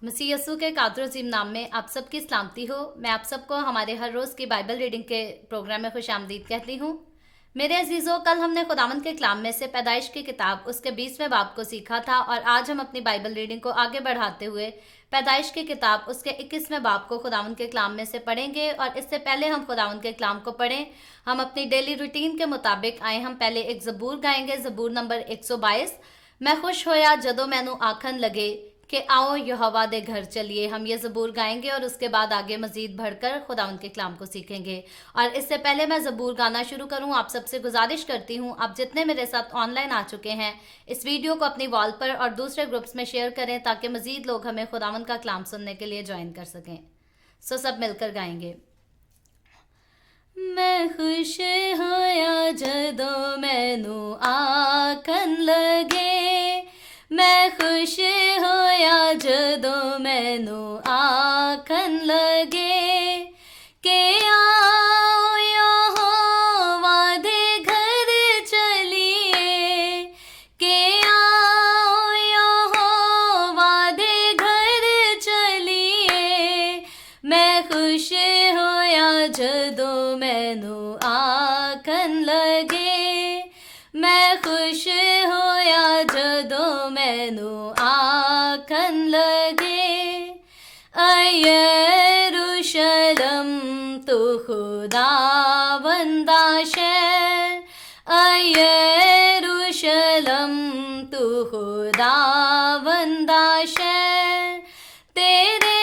मसीह यस्सु के कादर अजीम नाम में आप सबकी सलामती हो। मैं आप सबको हमारे हर रोज़ की बाइबल रीडिंग के प्रोग्राम में खुश आमदीद कहती हूँ। मेरे अजीज़ों, कल हमने खुदावंद के कलाम में से पैदाइश की किताब उसके 20वें बाब को सीखा था और आज हम अपनी बाइबल रीडिंग को आगे बढ़ाते हुए पैदाइश की किताब उसके 21वें बाब को खुदावंद के कलाम में से पढ़ेंगे। और इससे पहले हम खुदावंद के कलाम को पढ़ें, हम अपनी डेली रूटीन के मुताबिक आए। हम पहले एक ज़बूर गाएंगे, ज़बूर नंबर 122। मैं खुश होया जदों मैनू आखन लगे कि आओ यहोवा दे घर चलिए। हम ये ज़बूर गाएंगे और उसके बाद आगे मज़ीद बढ़कर खुदावंद के कलाम को सीखेंगे। और इससे पहले मैं ज़बूर गाना शुरू करूं, आप सबसे गुजारिश करती हूं, आप जितने मेरे साथ ऑनलाइन आ चुके हैं, इस वीडियो को अपनी वॉल पर और दूसरे ग्रुप्स में शेयर करें ताकि मज़ीद लोग हमें खुदावंद का कलाम सुनने के लिए ज्वाइन कर सकें। सो सब मिलकर गाएंगे। मैं खुश होया जदों मैनू आखन लगे, मैं खुश होया जदों मैनू आखन लगे कि आओ यहोवा दे घर चलिए, कि आओ यहोवा दे घर चलिए। मैं खुश होया जदों मैनू आखन लगे, मैं खुश होया जदों मैनू आखन लगे। यरूशलेम तू खुदावंदा शहर, यरूशलेम तू खुदावंदा शहर। तेरे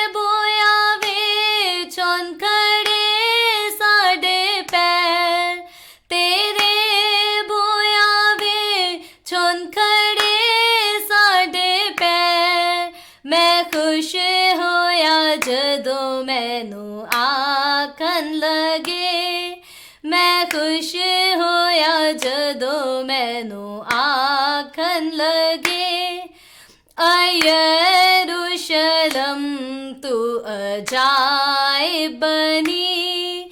बोया विच होन खड़े साडे पैर, तेरे बोया विच होन खड़े साडे पैर। मैं खुश होया जदों मैनू आखन लगे, मैं खुश होया जदों मैनू आखन लगे। यरूशलेम तू अजाइब बनी,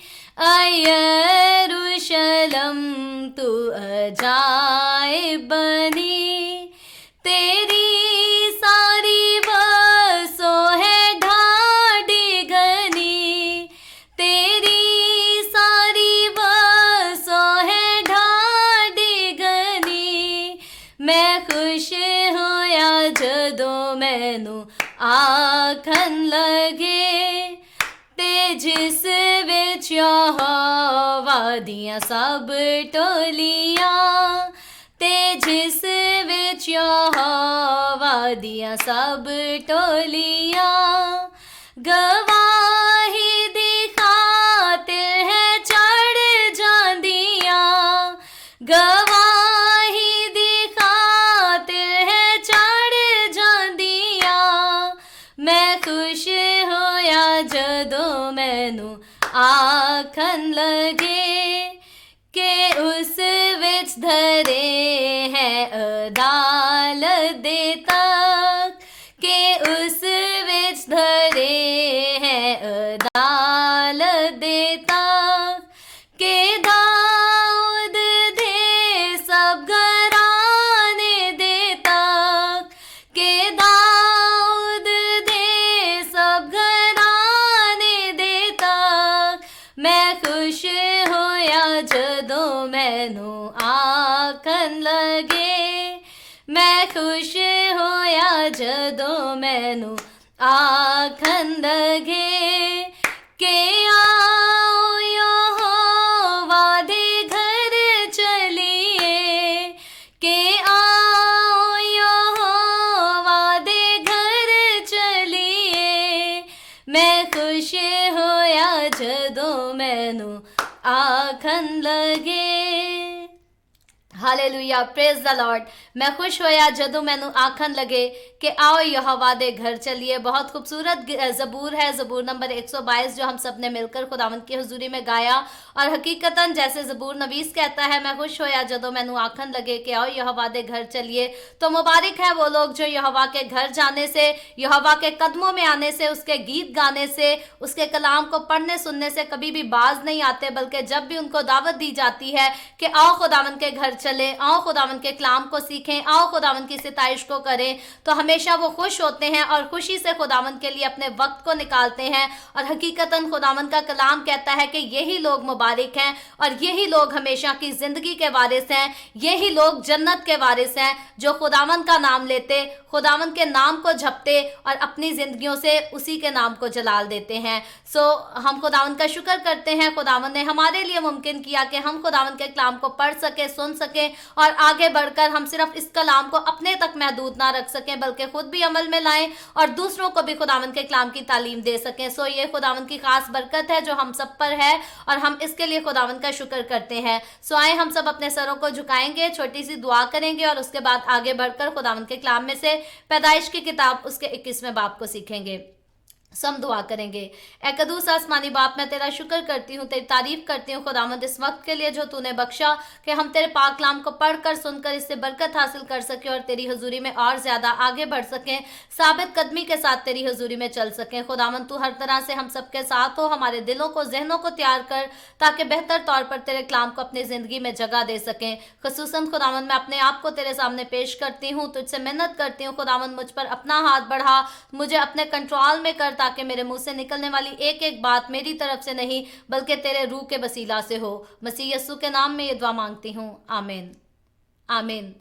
यरूशलेम तू अजाइब बनी। तेरी सारी बसों है ढाडी घनी, तेरी सारी बसों है ढाडी घनी। मैं खुश होया जदों मैनू आखन लगे, ते जिस विच यहोवा दियां सब टोलियां, ते जिस विच यहोवा दियां सब टोलियां। गवाही दी खातिर है चढ़ जांदियां, गवाही दी खातिर है चढ़ जांदियां। मैं खुश होया जदों मैनू आखन लगे, के उस विच धरे हैं अदालत दे तख्त, के उस विच धरे हैं अदालत दे तख्त। के दाऊद दे सब घराने दे तख्त, के दाऊद दे सब घराने दे तख्त। मैं खुश होया जदों मैनू आखन लगे, मैं खुश होया जदों मैनू आखन लगे। के आओ यहोवा दे घर चलिए, के आओ यहोवा दे घर चलिए। मैं खुश होया जदों मैनू आखन लगे। Hallelujah, praise the Lord. मैं खुश होया जदों मैनू आखन लगे कि आओ यहोवा दे घर चलिए। बहुत खूबसूरत ज़बूर है, ज़बूर नंबर 122 जो हम सब ने मिलकर खुदावंद की हुजूरी में गाया। और हकीकतन जैसे ज़बूर नवीस कहता है, मैं खुश होया जदों मैनू आखन लगे कि आओ यहोवा दे घर चलिए। तो मुबारक है वो लोग जो यहोवा के घर जाने से, यहोवा के कदमों में आने से, उसके गीत गाने से, उसके कलाम को पढ़ने सुनने से कभी भी बाज नहीं आते, बल्कि जब भी उनको दावत दी जाती है कि आओ खुदावंद के घर चलें, आओ खुदावन के कलाम को सीखें, आओ खुदावन की सिताइश को करें, तो हमेशा वो खुश होते हैं और खुशी से खुदावन के लिए अपने वक्त को निकालते हैं। और हकीकतन खुदावन का कलाम कहता है कि यही लोग मुबारक हैं और यही लोग हमेशा की ज़िंदगी के वारिस हैं, यही लोग जन्नत के वारिस हैं जो खुदावन का नाम लेते, खुदावन के नाम को झपटे और अपनी ज़िंदगियों से उसी के नाम को जलाल देते हैं। हम खुदावन का शुक्र करते हैं, खुदावन ने हमारे लिए मुमकिन किया कि हम खुदावन के कलाम को पढ़ सकें, सुन सकें और आगे बढ़कर हम सिर्फ इस कलाम को अपने तक महदूद ना रख सकें बल्कि खुद भी अमल में लाएं और दूसरों को भी खुदावन के कलाम की तालीम दे सकें। ये खुदावन की खास बरकत है जो हम सब पर है और हम इसके लिए खुदावन का शुक्र करते हैं। आए हम सब अपने सरों को झुकाएंगे, छोटी सी दुआ करेंगे और उसके बाद आगे बढ़कर खुदावन के कलाम में से पैदाइश की किताब उसके 21वें बाब को सीखेंगे। हम दुआ करेंगे। ए कदूस आसमानी बाप, मैं तेरा शुक्र करती हूँ, तेरी तारीफ करती हूँ खुदावंद इस वक्त के लिए जो तूने बख्शा कि हम तेरे पाक कलाम को पढ़कर सुनकर इससे बरकत हासिल कर सकें और तेरी हुजूरी में और ज़्यादा आगे बढ़ सकें, साबित कदमी के साथ तेरी हुजूरी में चल सकें। खुदावंद तू हर तरह से हम सबके साथ हो, हमारे दिलों को, जहनों को तैयार कर ताकि बेहतर तौर पर तेरे कलाम को अपनी ज़िंदगी में जगह दे सकें। खसूसन खुदावंद मैं अपने आप को तेरे सामने पेश करती हूँ, तुझसे मिन्नत करती हूँ खुदावंद मुझ पर अपना हाथ बढ़ा, मुझे अपने कंट्रोल में कर ताकि मेरे मुंह से निकलने वाली एक एक बात मेरी तरफ से नहीं बल्कि तेरे रूह के वसीला से हो। मसीह यस्सु के नाम में ये दुआ मांगती हूँ, आमीन आमीन।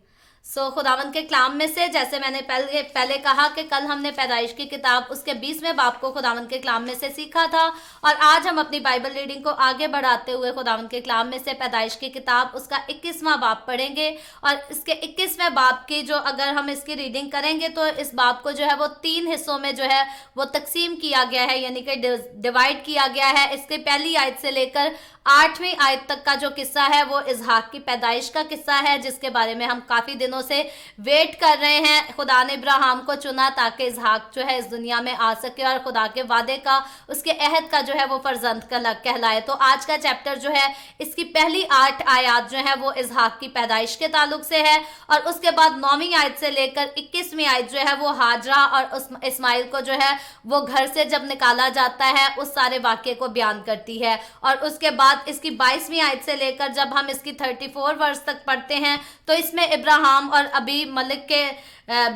खुदावंद के कलाम में से, जैसे मैंने पहले कहा कि कल हमने पैदाइश की किताब उसके 20वें बाब को खुदावंद के कलाम में से सीखा था और आज हम अपनी बाइबल रीडिंग को आगे बढ़ाते हुए खुदावंद के कलाम में से पैदाइश की किताब उसका 21वां बाब पढ़ेंगे। और इसके 21वें बाब की जो अगर हम इसकी रीडिंग करेंगे तो इस बाब को जो है वो 3 हिस्सों में जो है वो तकसीम किया गया है, यानी कि डिवाइड किया गया है। इसके पहली आयत से लेकर 8वीं आयत तक का जो किस्सा है वो इसहाक की पैदाइश का किस्सा है, जिसके बारे में हम काफ़ी दिनों से वेट कर रहे हैं। खुदा ने इब्राहिम को चुना ताकि इसहाक जो है इस दुनिया में आ सके और खुदा के वादे का, उसके अहद का जो है वो फर्जंद कहलाए। तो आज का चैप्टर जो है इसकी पहली 8 आयत जो है वो इसहाक की पैदाइश के ताल्लुक से है और उसके बाद 9वीं आयत से लेकर 21वीं आयत जो है वो हाजरा और इस्माइल को जो है वो घर से जब निकाला जाता है उस सारे वाक़े को बयान करती है। और उसके बाद इसकी 22वीं आयत से लेकर जब हम इसकी 34 वर्ष तक पढ़ते हैं तो इसमें इब्राहिम और अबी मलिक के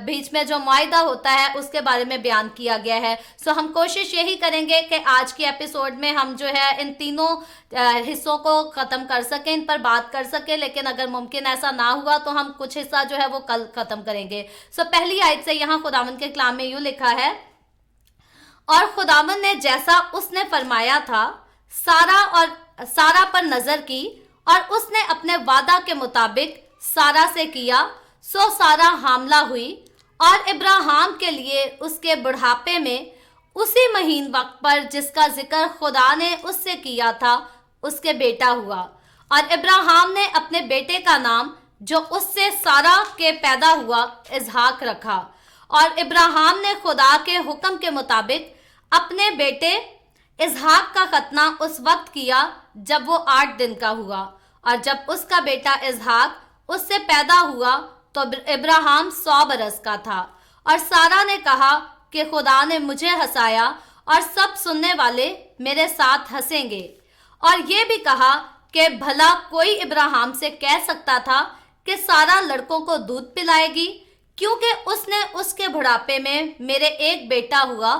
बीच में जो मुआहिदा होता है उसके बारे में बयान किया गया है। हम कोशिश यही करेंगे कि आज की एपिसोड में हम जो है इन तीनों हिस्सों को ख़त्म कर सकें, इन पर बात कर सकें, लेकिन अगर मुमकिन ऐसा ना हुआ तो हम कुछ हिस्सा जो है वो कल ख़त्म करेंगे। पहली आयत से यहाँ खुदावंद के कलाम में यूँ लिखा है, और खुदावंद ने जैसा उसने फरमाया था सारा पर नजर की और उसने अपने वादा के मुताबिक सारा से किया। सारा हामला हुई और इब्राहिम के लिए उसके बुढ़ापे में उसी महीन वक्त पर जिसका जिक्र खुदा ने उससे किया था उसके बेटा हुआ। और इब्राहिम ने अपने बेटे का नाम जो उससे सारा के पैदा हुआ इसहाक रखा। और इब्राहिम ने खुदा के हुक्म के मुताबिक अपने बेटे इसहाक का खतना उस वक्त किया जब वो 8 दिन का हुआ। और जब उसका बेटा इसहाक उससे पैदा हुआ तो इब्राहिम 100 बरस का था। और सारा ने कहा कि खुदा ने मुझे हंसाया और सब सुनने वाले मेरे साथ हंसेंगे। और ये भी कहा कि भला कोई इब्राहिम से कह सकता था कि सारा लड़कों को दूध पिलाएगी, क्योंकि उसने उसके बुढ़ापे में मेरे एक बेटा हुआ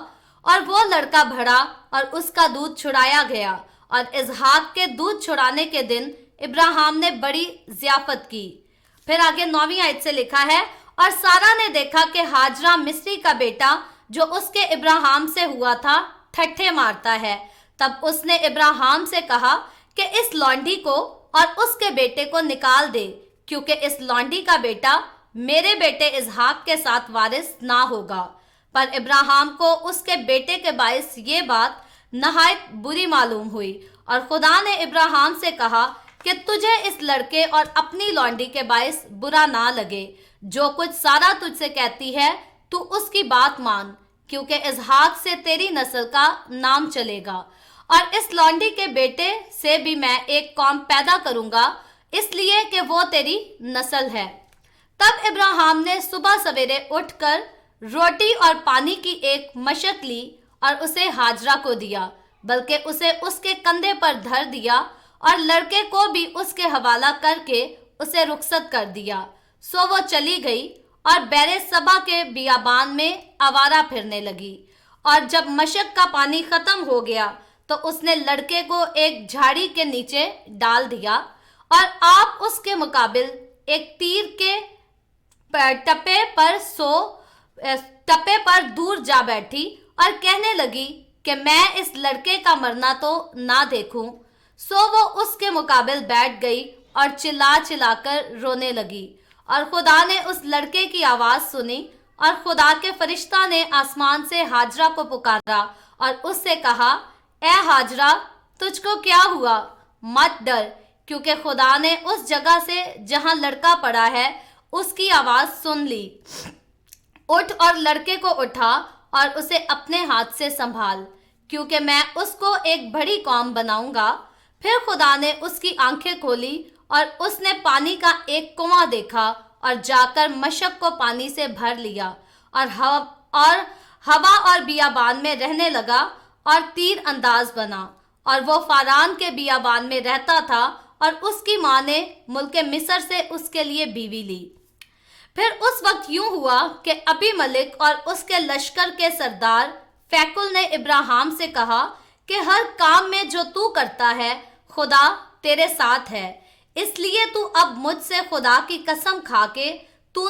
और वो लड़का बढ़ा और उसका दूध छुड़ाया गया। और इसहाक के दूध छुड़ाने के दिन इब्राहिम ने बड़ी ज़ियाफत की। फिर आगे 9वीं आयत से लिखा है, और सारा ने देखा कि हाजरा मिस्री का बेटा जो उसके इब्राहिम से हुआ था ठट्ठे मारता है। तब उसने इब्राहिम से कहा कि इस लौंडी को और उसके बेटे को निकाल दे, क्योंकि इस लौंडी का बेटा मेरे बेटे इसहाक के साथ वारिस ना होगा। पर इब्राहिम को उसके बेटे के बाइस ये बात नहायत बुरी मालूम हुई। और खुदा ने इब्राहिम से कहा कि तुझे इस लड़के और अपनी लौंडी के बाइस बुरा ना लगे। जो कुछ सारा तुझसे कहती है तू उसकी बात मान, क्योंकि इसहाक से तेरी नस्ल का नाम चलेगा और इस लौंडी के बेटे से भी मैं एक कौम पैदा करूंगा, इसलिए कि वो तेरी नस्ल है। तब इब्राहिम ने सुबह सवेरे उठकर रोटी और पानी की एक मशक ली और उसे हाजरा को दिया, बल्कि उसे उसके कंधे पर धर दिया और लड़के को भी उसके हवाला करके उसे रुखसत कर दिया। सो वो चली गई और बेरेसबा के बियाबान में आवारा फिरने लगी। और जब मशक का पानी खत्म हो गया तो उसने लड़के को एक झाड़ी के नीचे डाल दिया और आप उसके मुकाबिल एक तीर के टप्पे पर दूर जा बैठी और कहने लगी कि मैं इस लड़के का मरना तो ना देखूं। सो वो उसके मुकाबिल बैठ गई और चिल्ला चिल्लाकर रोने लगी। और खुदा ने उस लड़के की आवाज सुनी और खुदा के फरिश्ता ने आसमान से हाजरा को पुकारा और उससे कहा, ए हाजरा, तुझको क्या हुआ? मत डर, क्योंकि खुदा ने उस जगह से जहां लड़का पड़ा है उसकी आवाज सुन ली। उठ और लड़के को उठा और उसे अपने हाथ से संभाल, क्योंकि मैं उसको एक बड़ी कौम बनाऊंगा। फिर खुदा ने उसकी आंखें खोली और उसने पानी का एक कुआं देखा और जाकर मशक को पानी से भर लिया और हवा और बियाबान में रहने लगा और तीर अंदाज बना। और वो फारान के बियाबान में रहता था और उसकी माँ ने मुल्क मिस्र से उसके लिए बीवी ली। फिर उस वक्त यूं हुआ कि अबीमेलेक और उसके लश्कर के सरदार फैकुल ने इब्राहिम से कहा कि हर काम में जो तू करता है खुदा तेरे साथ है, इसलिए तू अब मुझसे खुदा की कसम खा के तू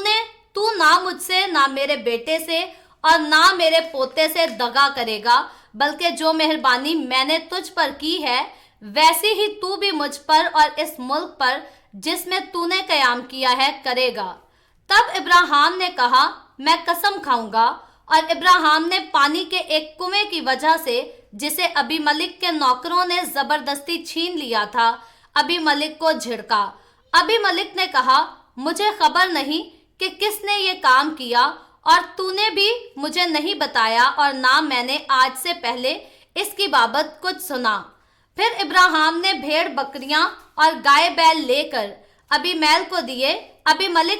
ना मुझसे, ना मेरे बेटे से और ना मेरे पोते से दगा करेगा, बल्कि जो मेहरबानी मैंने तुझ पर की है वैसी ही तू भी मुझ पर और इस मुल्क पर जिसमें तूने कयाम किया है करेगा। तब इब्राहिम ने कहा, मैं कसम खाऊंगा। और इब्राहिम ने पानी के एक कुएं की वजह से, जिसे अबीमेलेक के नौकरों ने जबरदस्ती छीन लिया था, अबीमेलेक को झिड़का। अबीमेलेक ने कहा, मुझे खबर नहीं कि किसने ये काम किया और तूने भी मुझे नहीं बताया और ना मैंने आज से पहले इसकी बाबत कुछ सुना। फिर इब्राहिम ने भेड़ बकरियां और गाय बैल लेकर अबीमेलेक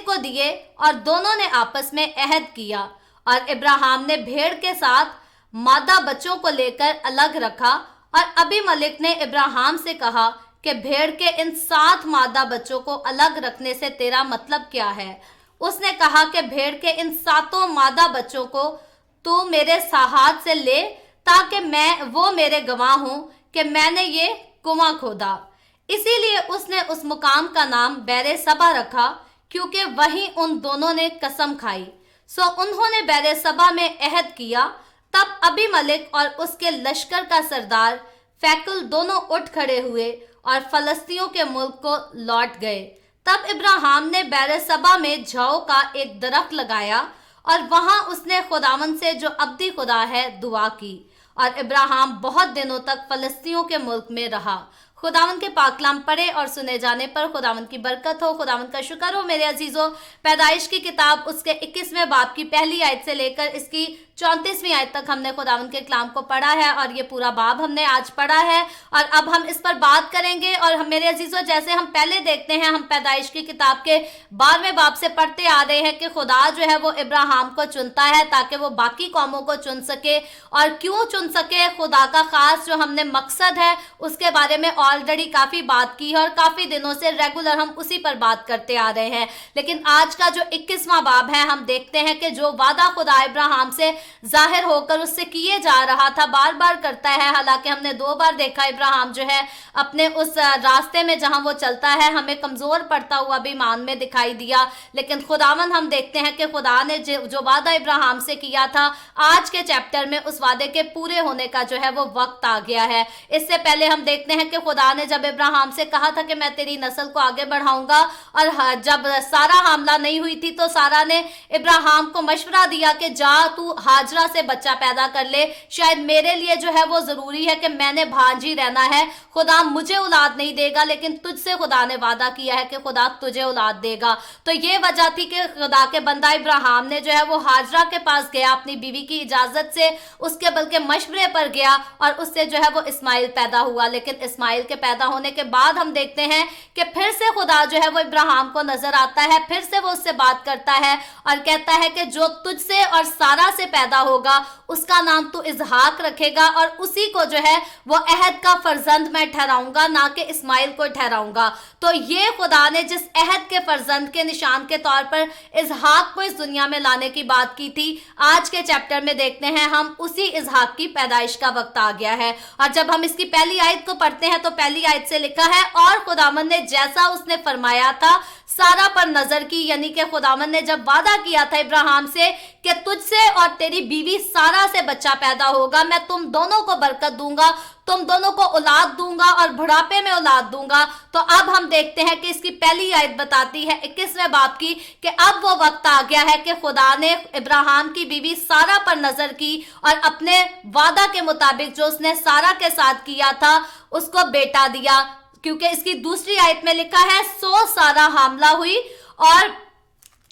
को दिए और दोनों ने आपस में अहद किया। और इब्राहिम ने भेड़ के साथ मादा बच्चों को लेकर अलग रखा। और अबीमेलेक ने इब्राहिम से कहा कि भेड़ के इन 7 मादा बच्चों को अलग रखने से तेरा मतलब क्या है? उसने कहा कि भेड़ के इन 7 मादा बच्चों को तू मेरे हाथ से ले, ताकि वो मेरे गवाह हों कि मैंने ये कुआं खोदा। इसीलिए उसने उस मुकाम का नाम बेरेसबा रखा, क्योंकि वहीं उन दोनों ने कसम खाई। सो उन्होंने बेरेसबा में अहद किया। तब अबीमेलेक और उसके लश्कर का सरदार फैकुल दोनों उठ खड़े हुए और फलस्तियों के मुल्क को लौट गए। तब इब्राहिम ने बेरेसबा में जौ का एक दरख्त लगाया और वहां उसने खुदावन से, जो अब्दी खुदा है, दुआ की। और इब्राहिम बहुत दिनों तक फलस्तियों के मुल्क में रहा। खुदावन के पाकलाम पढ़े और सुने जाने पर खुदावन की बरकत हो। खुदावन का शुक्र हो मेरे अजीजों। पैदाइश की किताब उसके 21वें बाब की पहली आयत से लेकर इसकी 34वीं आयत तक हमने खुदावन के कलाम को पढ़ा है और ये पूरा बाब हमने आज पढ़ा है और अब हम इस पर बात करेंगे। और हम मेरे अजीजों, जैसे हम पहले देखते हैं, हम पैदाइश की किताब के 12वें बाब से पढ़ते आ रहे हैं कि खुदा जो है वो इब्राहिम को चुनता है ताकि वो बाकी कौमों को चुन सके। और क्यों चुन सके, खुदा का खास जो हमने मकसद है उसके बारे में ऑलरेडी काफ़ी बात की है और काफ़ी दिनों से रेगुलर हम उसी पर बात करते आ रहे हैं। लेकिन आज का जो 21वां बाब है, हम देखते हैं कि जो वादा खुदा इब्राहिम से जाहिर होकर उससे किए जा रहा था, बार बार करता है। हालांकि हमने 2 बार देखा इब्राहिम जो है अपने उस रास्ते में जहां वो चलता है हमें कमज़ोर पड़ता हुआ भी ईमान में दिखाई दिया। लेकिन खुदावन हम देखते हैं कि खुदा ने जो वादा इब्राहिम से किया था, आज के चैप्टर में उस वादे के पूरे होने का जो है वो वक्त आ गया है। इससे पहले हम देखते हैं कि खुदा ने जब इब्राहिम से कहा था कि मैं तेरी नस्ल को आगे बढ़ाऊंगा, और जब सारा हामला नहीं हुई थी तो सारा ने इब्राहिम को मशवरा दिया कि जा तू हाजरा से बच्चा पैदा कर ले, शायद मेरे लिए जो है वो जरूरी है कि मैंने भांजी रहना है। खुदा मुझे औलाद नहीं देगा, लेकिन तुझसे खुदा ने वादा किया है कि खुदा तुझे औलाद देगा। तो ये वजह थी कि खुदा के बंदा इब्राहिम ने जो है वो हाजरा के पास गया, अपनी बीवी की इजाजत से, उसके बल्कि मशवरे पर गया और उससे जो है वो इस्माइल पैदा हुआ। लेकिन इस्माइल के पैदा होने के बाद हम देखते हैं कि फिर से खुदा जो है वो इब्राहिम को नजर आता है, फिर से वो उससे बात करता है और कहता है कि जो तुझसे और सारा से पैदा پیدا ہوگا اس کا نام تو اسحاق رکھے گا اور اسی کو جو ہے وہ عہد کا فرزند میں ٹھہراؤں گا، نہ کہ اسماعیل کو ٹھہراؤں گا۔ تو یہ خدا نے جس عہد کے فرزند کے نشان کے طور پر اسحاق کو اس دنیا میں لانے کی بات کی تھی، آج کے چیپٹر میں دیکھتے ہیں ہم اسی اسحاق کی پیدائش کا وقت آ گیا ہے۔ اور جب ہم اس کی پہلی آیت کو پڑھتے ہیں تو پہلی آیت سے لکھا ہے، اور خداوند نے جیسا اس نے فرمایا تھا سارا پر نظر کی، یعنی کہ خداوند نے جب وعدہ کیا تھا ابراہیم سے کہ تجھ سے اور تیری بیوی سارا سے بچہ پیدا ہوگا، میں تم دونوں کو برکت دوں گا، تم دونوں کو اولاد دوں گا اور بڑھاپے میں اولاد دوں گا۔ تو اب ہم دیکھتے ہیں کہ اس کی پہلی آیت بتاتی ہے 21ویں باب کی کہ اب وہ وقت آ گیا ہے کہ خدا نے ابراہیم کی بیوی سارا پر نظر کی اور اپنے وعدہ کے مطابق جو اس نے سارا کے ساتھ کیا تھا اس کو بیٹا دیا، کیونکہ اس کی دوسری آیت میں لکھا ہے سو سارا حاملہ ہوئی اور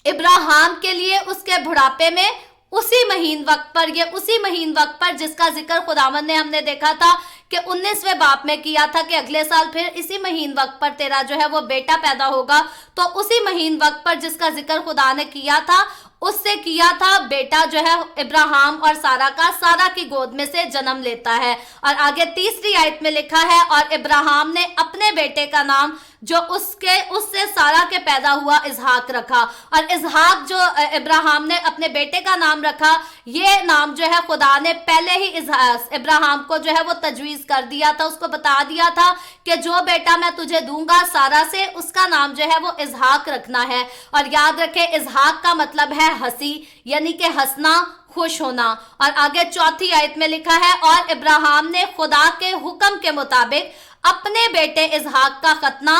ابراہیم کے لیے اس کے بڑھاپے میں اسی مہین وقت پر جس کا ذکر خداوند نے ہم نے دیکھا تھا کہ 19ویں باب میں کیا تھا کہ اگلے سال پھر اسی مہین وقت پر تیرا جو ہے وہ بیٹا پیدا ہوگا، تو اسی مہین وقت پر جس کا ذکر خدا نے کیا تھا اس سے کیا تھا بیٹا جو ہے ابراہیم اور سارا کا، سارا کی گود میں سے جنم لیتا ہے۔ اور آگے تیسری آیت میں لکھا ہے، اور ابراہیم نے اپنے بیٹے کا نام جو اس سے سارا کے پیدا ہوا اسحاق رکھا۔ اور اسحاق جو ابراہیم نے اپنے بیٹے کا نام رکھا، یہ نام جو ہے خدا نے پہلے ہی ابراہیم کو جو ہے وہ تجویز کر دیا تھا، اس کو بتا دیا تھا کہ جو بیٹا میں تجھے دوں گا سارا سے، اس کا نام جو ہے وہ اسحاق رکھنا ہے۔ اور یاد رکھے اسحاق کا مطلب ہے ہنسی، یعنی کہ ہنسنا، خوش ہونا۔ اور آگے چوتھی آیت میں لکھا ہے، اور ابراہیم نے خدا کے حکم کے مطابق اپنے بیٹے اسحاق کا ختنہ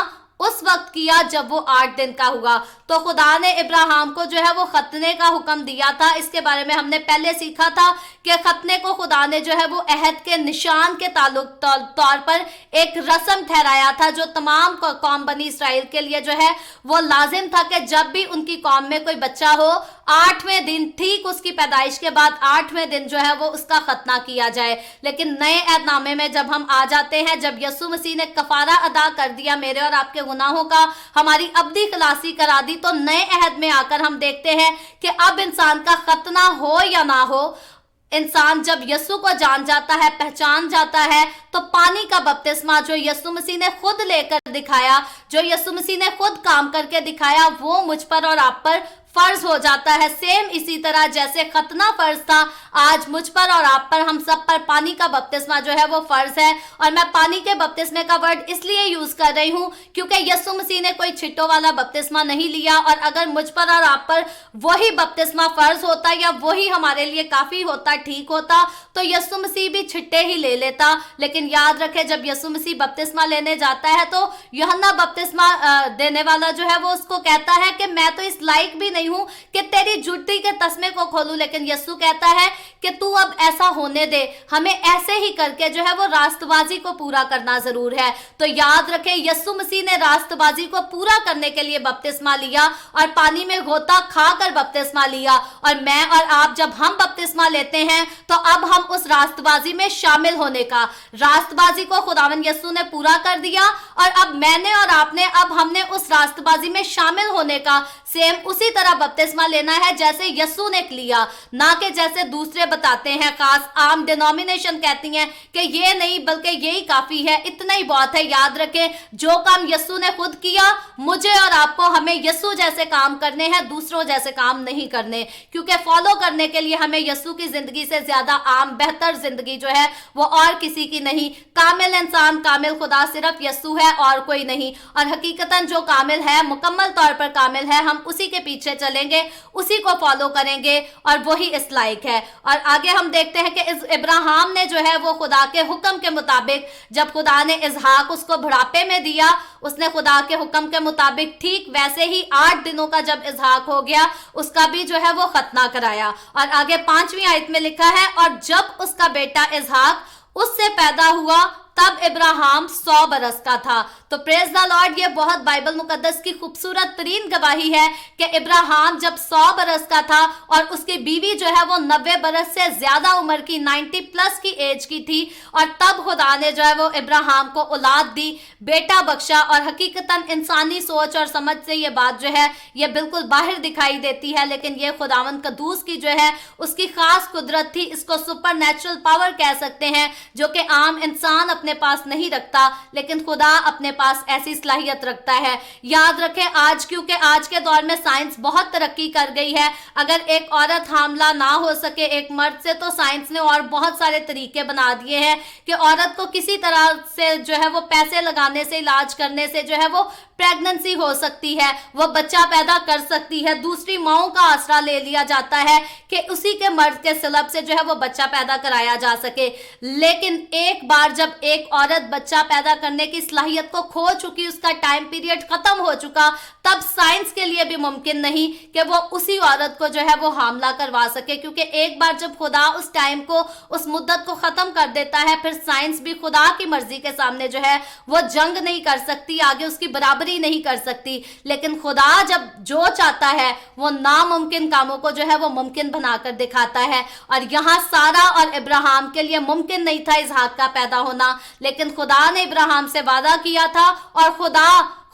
اس وقت کیا جب وہ 8 دن کا ہوا۔ تو خدا نے ابراہیم کو جو ہے وہ ختنے کا حکم دیا تھا۔ اس کے بارے میں ہم نے پہلے سیکھا تھا کہ ختنے کو خدا نے جو ہے وہ عہد کے نشان کے طور پر ایک رسم ٹھہرایا تھا جو تمام قوم بنی اسرائیل کے لیے جو ہے وہ لازم تھا کہ جب بھی ان کی قوم میں کوئی بچہ ہو 8ویں دن، ٹھیک اس کی پیدائش کے بعد 8ویں دن جو ہے وہ اس کا ختنہ کیا جائے۔ لیکن نئے عہد نامے میں جب ہم آ جاتے ہیں، جب یسوع مسیح نے کفارہ ادا کر دیا میرے اور آپ کے گناہوں کا، ہماری ابدی خلاصی کرا دی، تو نئے عہد میں آ کر ہم دیکھتے ہیں کہ اب انسان کا ختنہ ہو یا نہ ہو، انسان جب یسوع کو جان جاتا ہے، پہچان جاتا ہے، تو پانی کا بپتسمہ جو یسوع مسیح نے خود لے کر دکھایا، جو یسوع مسیح نے خود کام کر کے دکھایا، وہ مجھ پر اور آپ پر فرض ہو جاتا ہے۔ سیم اسی طرح جیسے ختنہ فرض تھا، آج مجھ پر اور آپ پر، ہم سب پر پانی کا بپتسمہ جو ہے وہ فرض ہے۔ اور میں پانی کے بپتسمے کا ورڈ اس لیے یوز کر رہی ہوں کیونکہ یسوع مسیح نے کوئی چھٹوں والا بپتسمہ نہیں لیا، اور اگر مجھ پر اور آپ پر وہی بپتسمہ فرض ہوتا یا وہی ہمارے لیے کافی ہوتا، ٹھیک ہوتا، تو یسوع مسیح بھی چھٹے ہی لے لیتا۔ لیکن یاد رکھے جب یسوع مسیح بپتسمہ لینے جاتا ہے تو یوحنا بپتسمہ دینے والا جو ہے وہ اس کو کہتا ہے کہ میں تو اس لائق بھی نہیں ہوں کہ تیری جوتی کے تسمے کو کھولوں، لیکن یسوع کہتا ہے کہ تو اب ایسا ہونے دے، ہمیں ایسے ہی کر کے جو ہے وہ راست بازی کو پورا کرنا ضرور ہے۔ تو یاد رکھے یسوع مسیح نے راست بازی کو پورا کرنے کے لیے بپتسمہ لیا اور پانی میں غوطہ کھا کر بپتسمہ لیا، اور میں اور آپ جب ہم بپتسمہ لیتے ہیں تو اب ہم اس راست بازی میں شامل ہونے کا، راست بازی کو خداوند یسوع نے پورا کر دیا، اور اب میں نے اور آپ نے، اب ہم نے اس راست بازی میں شامل ہونے کا سیم اسی طرح بپتسمہ لینا ہے جیسے یسوع نے لیا، نہ کہ جیسے دوسرے بتاتے ہیں، خاص عام ڈینومینیشن کہتی ہیں کہ یہ نہیں بلکہ یہی کافی ہے، اتنا ہی بہت ہے۔ یاد رکھیں جو کام یسوع نے خود کیا، مجھے اور آپ کو ہمیں یسوع جیسے کام کرنے ہیں، دوسروں جیسے کام نہیں کرنے، کیونکہ فالو کرنے کے لیے ہمیں یسوع کی زندگی سے زیادہ عام بہتر زندگی جو ہے وہ اور کسی کی نہیں۔ کامل انسان، کامل خدا صرف یسوع ہے اور کوئی نہیں، اور حقیقتاً جو کامل ہے، مکمل طور پر کامل ہے، ہم اسی کے پیچھے چلیں گے، اسی کو فالو کریں گے، اور وہی اس لائق ہے۔ اور آگے ہم دیکھتے ہیں کہ ابراہیم نے جو ہے وہ خدا کے حکم کے مطابق، جب خدا نے اسحاق اس کو بڑھاپے میں دیا، اس نے خدا کے حکم کے مطابق ٹھیک ویسے ہی 8 دنوں کا جب اسحاق ہو گیا، اس کا بھی جو ہے وہ ختنہ کرایا۔ اور آگے 5ویں آیت میں لکھا ہے، اور جب اس کا بیٹا اسحاق اس سے پیدا ہوا तब इब्राहिम 100 बरस का था। तो प्रेज द लॉर्ड, ये बहुत बाइबल मुकद्दस की खूबसूरत तरीन गवाही है कि इब्राहिम जब 100 बरस का था और उसकी बीवी जो है वो 90 बरस से ज्यादा उम्र की 90 प्लस की एज की थी, और तब खुदा ने जो है वो इब्राहिम को औलाद दी, बेटा बख्शा। और हकीकतन इंसानी सोच और समझ से ये बात जो है ये बिल्कुल बाहर दिखाई देती है, लेकिन ये खुदावंद कदूस की जो है उसकी खास कुदरत थी। इसको सुपर नेचुरल पावर कह सकते हैं, जो कि आम इंसान अपने पास नहीं रखता, लेकिन खुदा अपने पास ऐसी सलाहियत रखता है। याद रखें, आज क्योंकि आज के दौर में साइंस बहुत तरक्की कर गई है, अगर एक औरत हामला ना हो सके एक मर्द से, तो साइंस ने और बहुत सारे तरीके बना दिए हैं कि औरत को किसी तरह से जो है वो पैसे लगाने से, इलाज करने से जो है वो प्रेगनेंसी हो सकती है, वो बच्चा पैदा कर सकती है। दूसरी माओं का आसरा ले लिया जाता है कि उसी के मर्द के सलब से जो है वो बच्चा पैदा कराया जा सके। लेकिन एक बार जब एक औरत बच्चा पैदा करने की सलाहियत को खो चुकी, उसका टाइम पीरियड खत्म हो चुका, तब साइंस के लिए भी मुमकिन नहीं कि वो उसी औरत को जो है वो हामला करवा सके, क्योंकि एक बार जब खुदा उस टाइम को, उस मुद्दत को खत्म कर देता है, फिर साइंस भी खुदा की मर्जी के सामने जो है वो जंग नहीं कर सकती, आगे उसकी बराबरी नहीं कर सकती। लेकिन खुदा जब जो चाहता है वो नामुमकिन कामों को जो है वो मुमकिन बनाकर दिखाता है। और यहाँ सारा और इब्राहिम के लिए मुमकिन नहीं था इसहाक का पैदा होना, लेकिन खुदा ने इब्राहिम से वादा किया था, और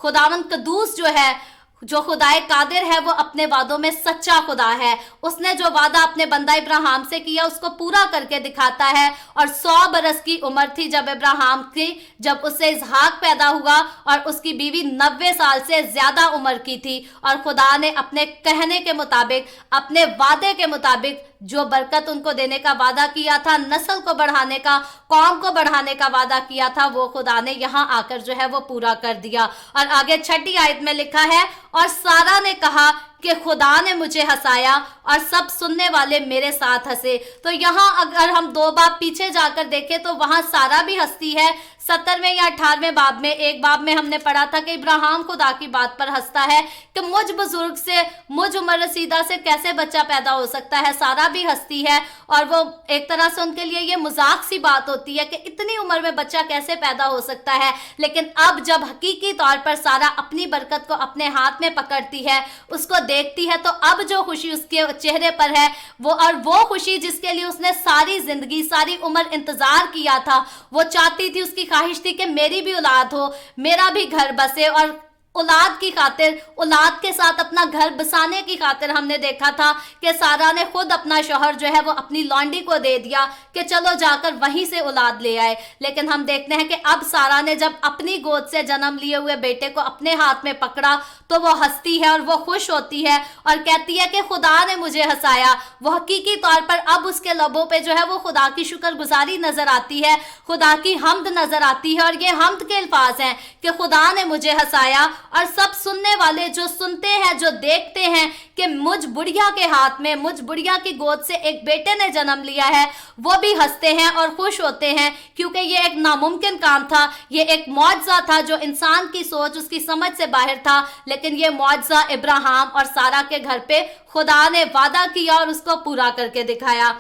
खुदावंद कदूस जो है, जो खुदाए कादिर है, वो अपने वादों में सच्चा खुदा है। उसने जो वादा अपने बंदा इब्राहिम से किया उसको पूरा करके दिखाता है। और 100 बरस की उम्र थी जब इब्राहिम की, जब उससे इसहाक पैदा हुआ, और उसकी बीवी 90 साल से ज्यादा उम्र की थी। और खुदा ने अपने कहने के मुताबिक, अपने वादे के मुताबिक जो बरकत उनको देने का वादा किया था, नस्ल को बढ़ाने का, कौम को बढ़ाने का वादा किया था, वो खुदा ने यहाँ आकर जो है वो पूरा कर दिया। और आगे 6ठी आयत में लिखा है, और सारा ने कहा कि खुदा ने मुझे हंसाया और सब सुनने वाले मेरे साथ हंसे। तो यहाँ अगर हम 2 बाब पीछे जाकर देखें तो वहां सारा भी हंसती है। 17वें या 18वें बाब में, एक बाब में हमने पढ़ा था कि इब्राहिम खुदा की बात पर हंसता है कि मुझ बुजुर्ग से, मुझ उम्र रसीदा से कैसे बच्चा पैदा हो सकता है। सारा भी हंसती है, और वो एक तरह से उनके लिए ये मजाक सी बात होती है कि इतनी उम्र में बच्चा कैसे पैदा हो सकता है। लेकिन अब जब हकीकी तौर पर सारा अपनी बरकत को अपने हाथ में पकड़ती है, उसको देखती है, तो अब जो खुशी उसके चेहरे पर है, वो खुशी जिसके लिए उसने सारी जिंदगी, सारी उम्र इंतजार किया था, वो चाहती थी, उसकी ख्वाहिश थी कि मेरी भी औलाद हो, मेरा भी घर बसे। और औलाद की खातिर, औलाद के साथ अपना घर बसाने की खातिर हमने देखा था कि सारा ने खुद अपना शौहर जो है वो अपनी लौंडी को दे दिया कि चलो जाकर वहीं से औलाद ले आए। लेकिन हम देखते हैं कि अब सारा ने जब अपनी गोद से जन्म लिए हुए बेटे को अपने हाथ में पकड़ा, तो वो हंसती है और वो खुश होती है और कहती है कि खुदा ने मुझे हंसाया। वो हकीकी तौर पर अब उसके लबों पे जो है वो खुदा की शुक्रगुजारी नजर आती है, खुदा की हम्द नजर आती है। और ये हम्द के अल्फाज हैं कि खुदा ने मुझे हंसाया, और सब सुनने वाले जो सुनते हैं, जो देखते हैं कि मुझ बुढ़िया के हाथ में, मुझ बुढ़िया की गोद से एक बेटे ने जन्म लिया है, वो भी हंसते हैं और खुश होते हैं, क्योंकि ये एक नामुमकिन काम था, ये एक मौजज़ा था जो इंसान की सोच, उसकी समझ से बाहर था। लेकिन ये मौजज़ा इब्राहिम और सारा के घर पे खुदा ने वादा किया और उसको पूरा करके दिखाया।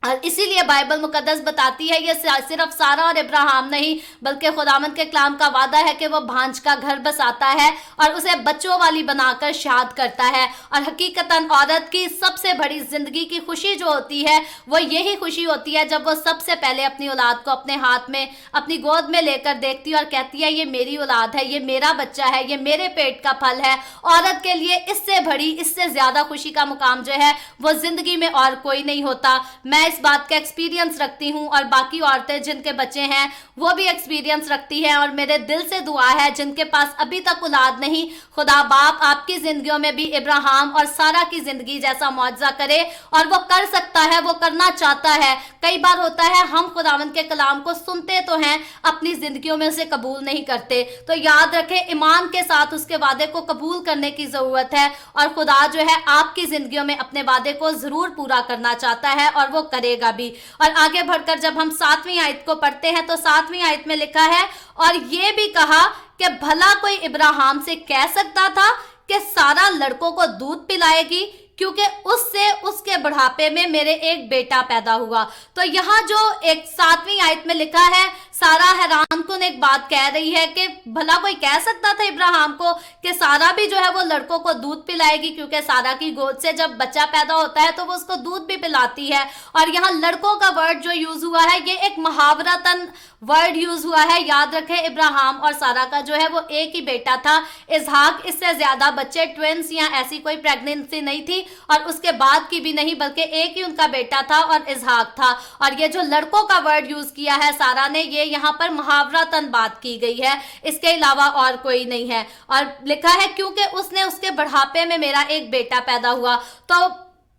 और इसीलिए बाइबल मुकद्दस बताती है ये सिर्फ सारा और इब्राहिम नहीं, बल्कि खुदावंद के कलाम का वादा है कि वो भांज का घर बसाता है और उसे बच्चों वाली बनाकर शाद करता है। और हकीकतन औरत की सबसे बड़ी जिंदगी की खुशी जो होती है वो यही खुशी होती है जब वो सबसे पहले अपनी औलाद को अपने हाथ में, अपनी गोद में लेकर देखती है और कहती है ये मेरी औलाद है, ये मेरा बच्चा है, ये मेरे पेट का फल है। औरत के लिए इससे बड़ी, इससे ज्यादा खुशी का मुकाम जो है वो जिंदगी में और कोई नहीं होता। मैं इस बात का एक्सपीरियंस रखती हूँ और बाकी औरतें जिनके बच्चे हैं वो भी एक्सपीरियंस रखती हैं। और मेरे दिल से दुआ है जिनके पास अभी तक औलाद नहीं, खुदा बाप आपकी जिंदगियों में भी इब्राहिम और सारा की जिंदगी जैसा मुआवजा करे। और वो कर सकता है, वो करना चाहता है। कई बार होता है हम खुदावंद के कलाम को सुनते तो हैं, अपनी जिंदगियों में उसे कबूल नहीं करते। तो याद रखें, ईमान के साथ उसके वादे को कबूल करने की जरूरत है। और खुदा जो है आपकी जिंदगियों में अपने वादे को जरूर पूरा करना चाहता है और वो करेगा भी। और आगे बढ़कर जब हम 7वीं आयत को पढ़ते हैं तो 7वीं आयत में लिखा है, और ये भी कहा कि भला कोई इब्राहिम से कह सकता था कि सारा लड़कों को दूध पिलाएगी, क्योंकि उससे उसके बुढ़ापे में मेरे एक बेटा पैदा हुआ। तो यहाँ जो एक 7वीं आयत में लिखा है, سارا حیران کن ایک بات کہہ رہی ہے کہ بھلا کوئی کہہ سکتا تھا ابراہیم کو کہ سارا بھی جو ہے وہ لڑکوں کو دودھ پلائے گی، کیونکہ سارا کی گود سے جب بچہ پیدا ہوتا ہے تو وہ اس کو دودھ بھی پلاتی ہے. اور یہاں لڑکوں کا ورڈ جو یوز ہوا ہے یہ ایک محاورتاً ورڈ یوز ہوا ہے. یاد رکھیں ابراہیم اور سارا کا جو ہے وہ ایک ہی بیٹا تھا اسحاق. اس سے زیادہ بچے ٹوینس یا ایسی کوئی پریگننسی نہیں تھی اور اس کے بعد کی بھی نہیں، بلکہ ایک ہی ان کا بیٹا تھا اور اسحاق تھا. اور یہ جو لڑکوں کا ورڈ یوز کیا ہے سارا نے، یہ یہاں پر محاورتاً بات کی گئی ہے، اس کے علاوہ اور کوئی نہیں ہے. اور لکھا ہے کیونکہ اس نے اس کے بڑھاپے میں میرا ایک بیٹا پیدا ہوا. تو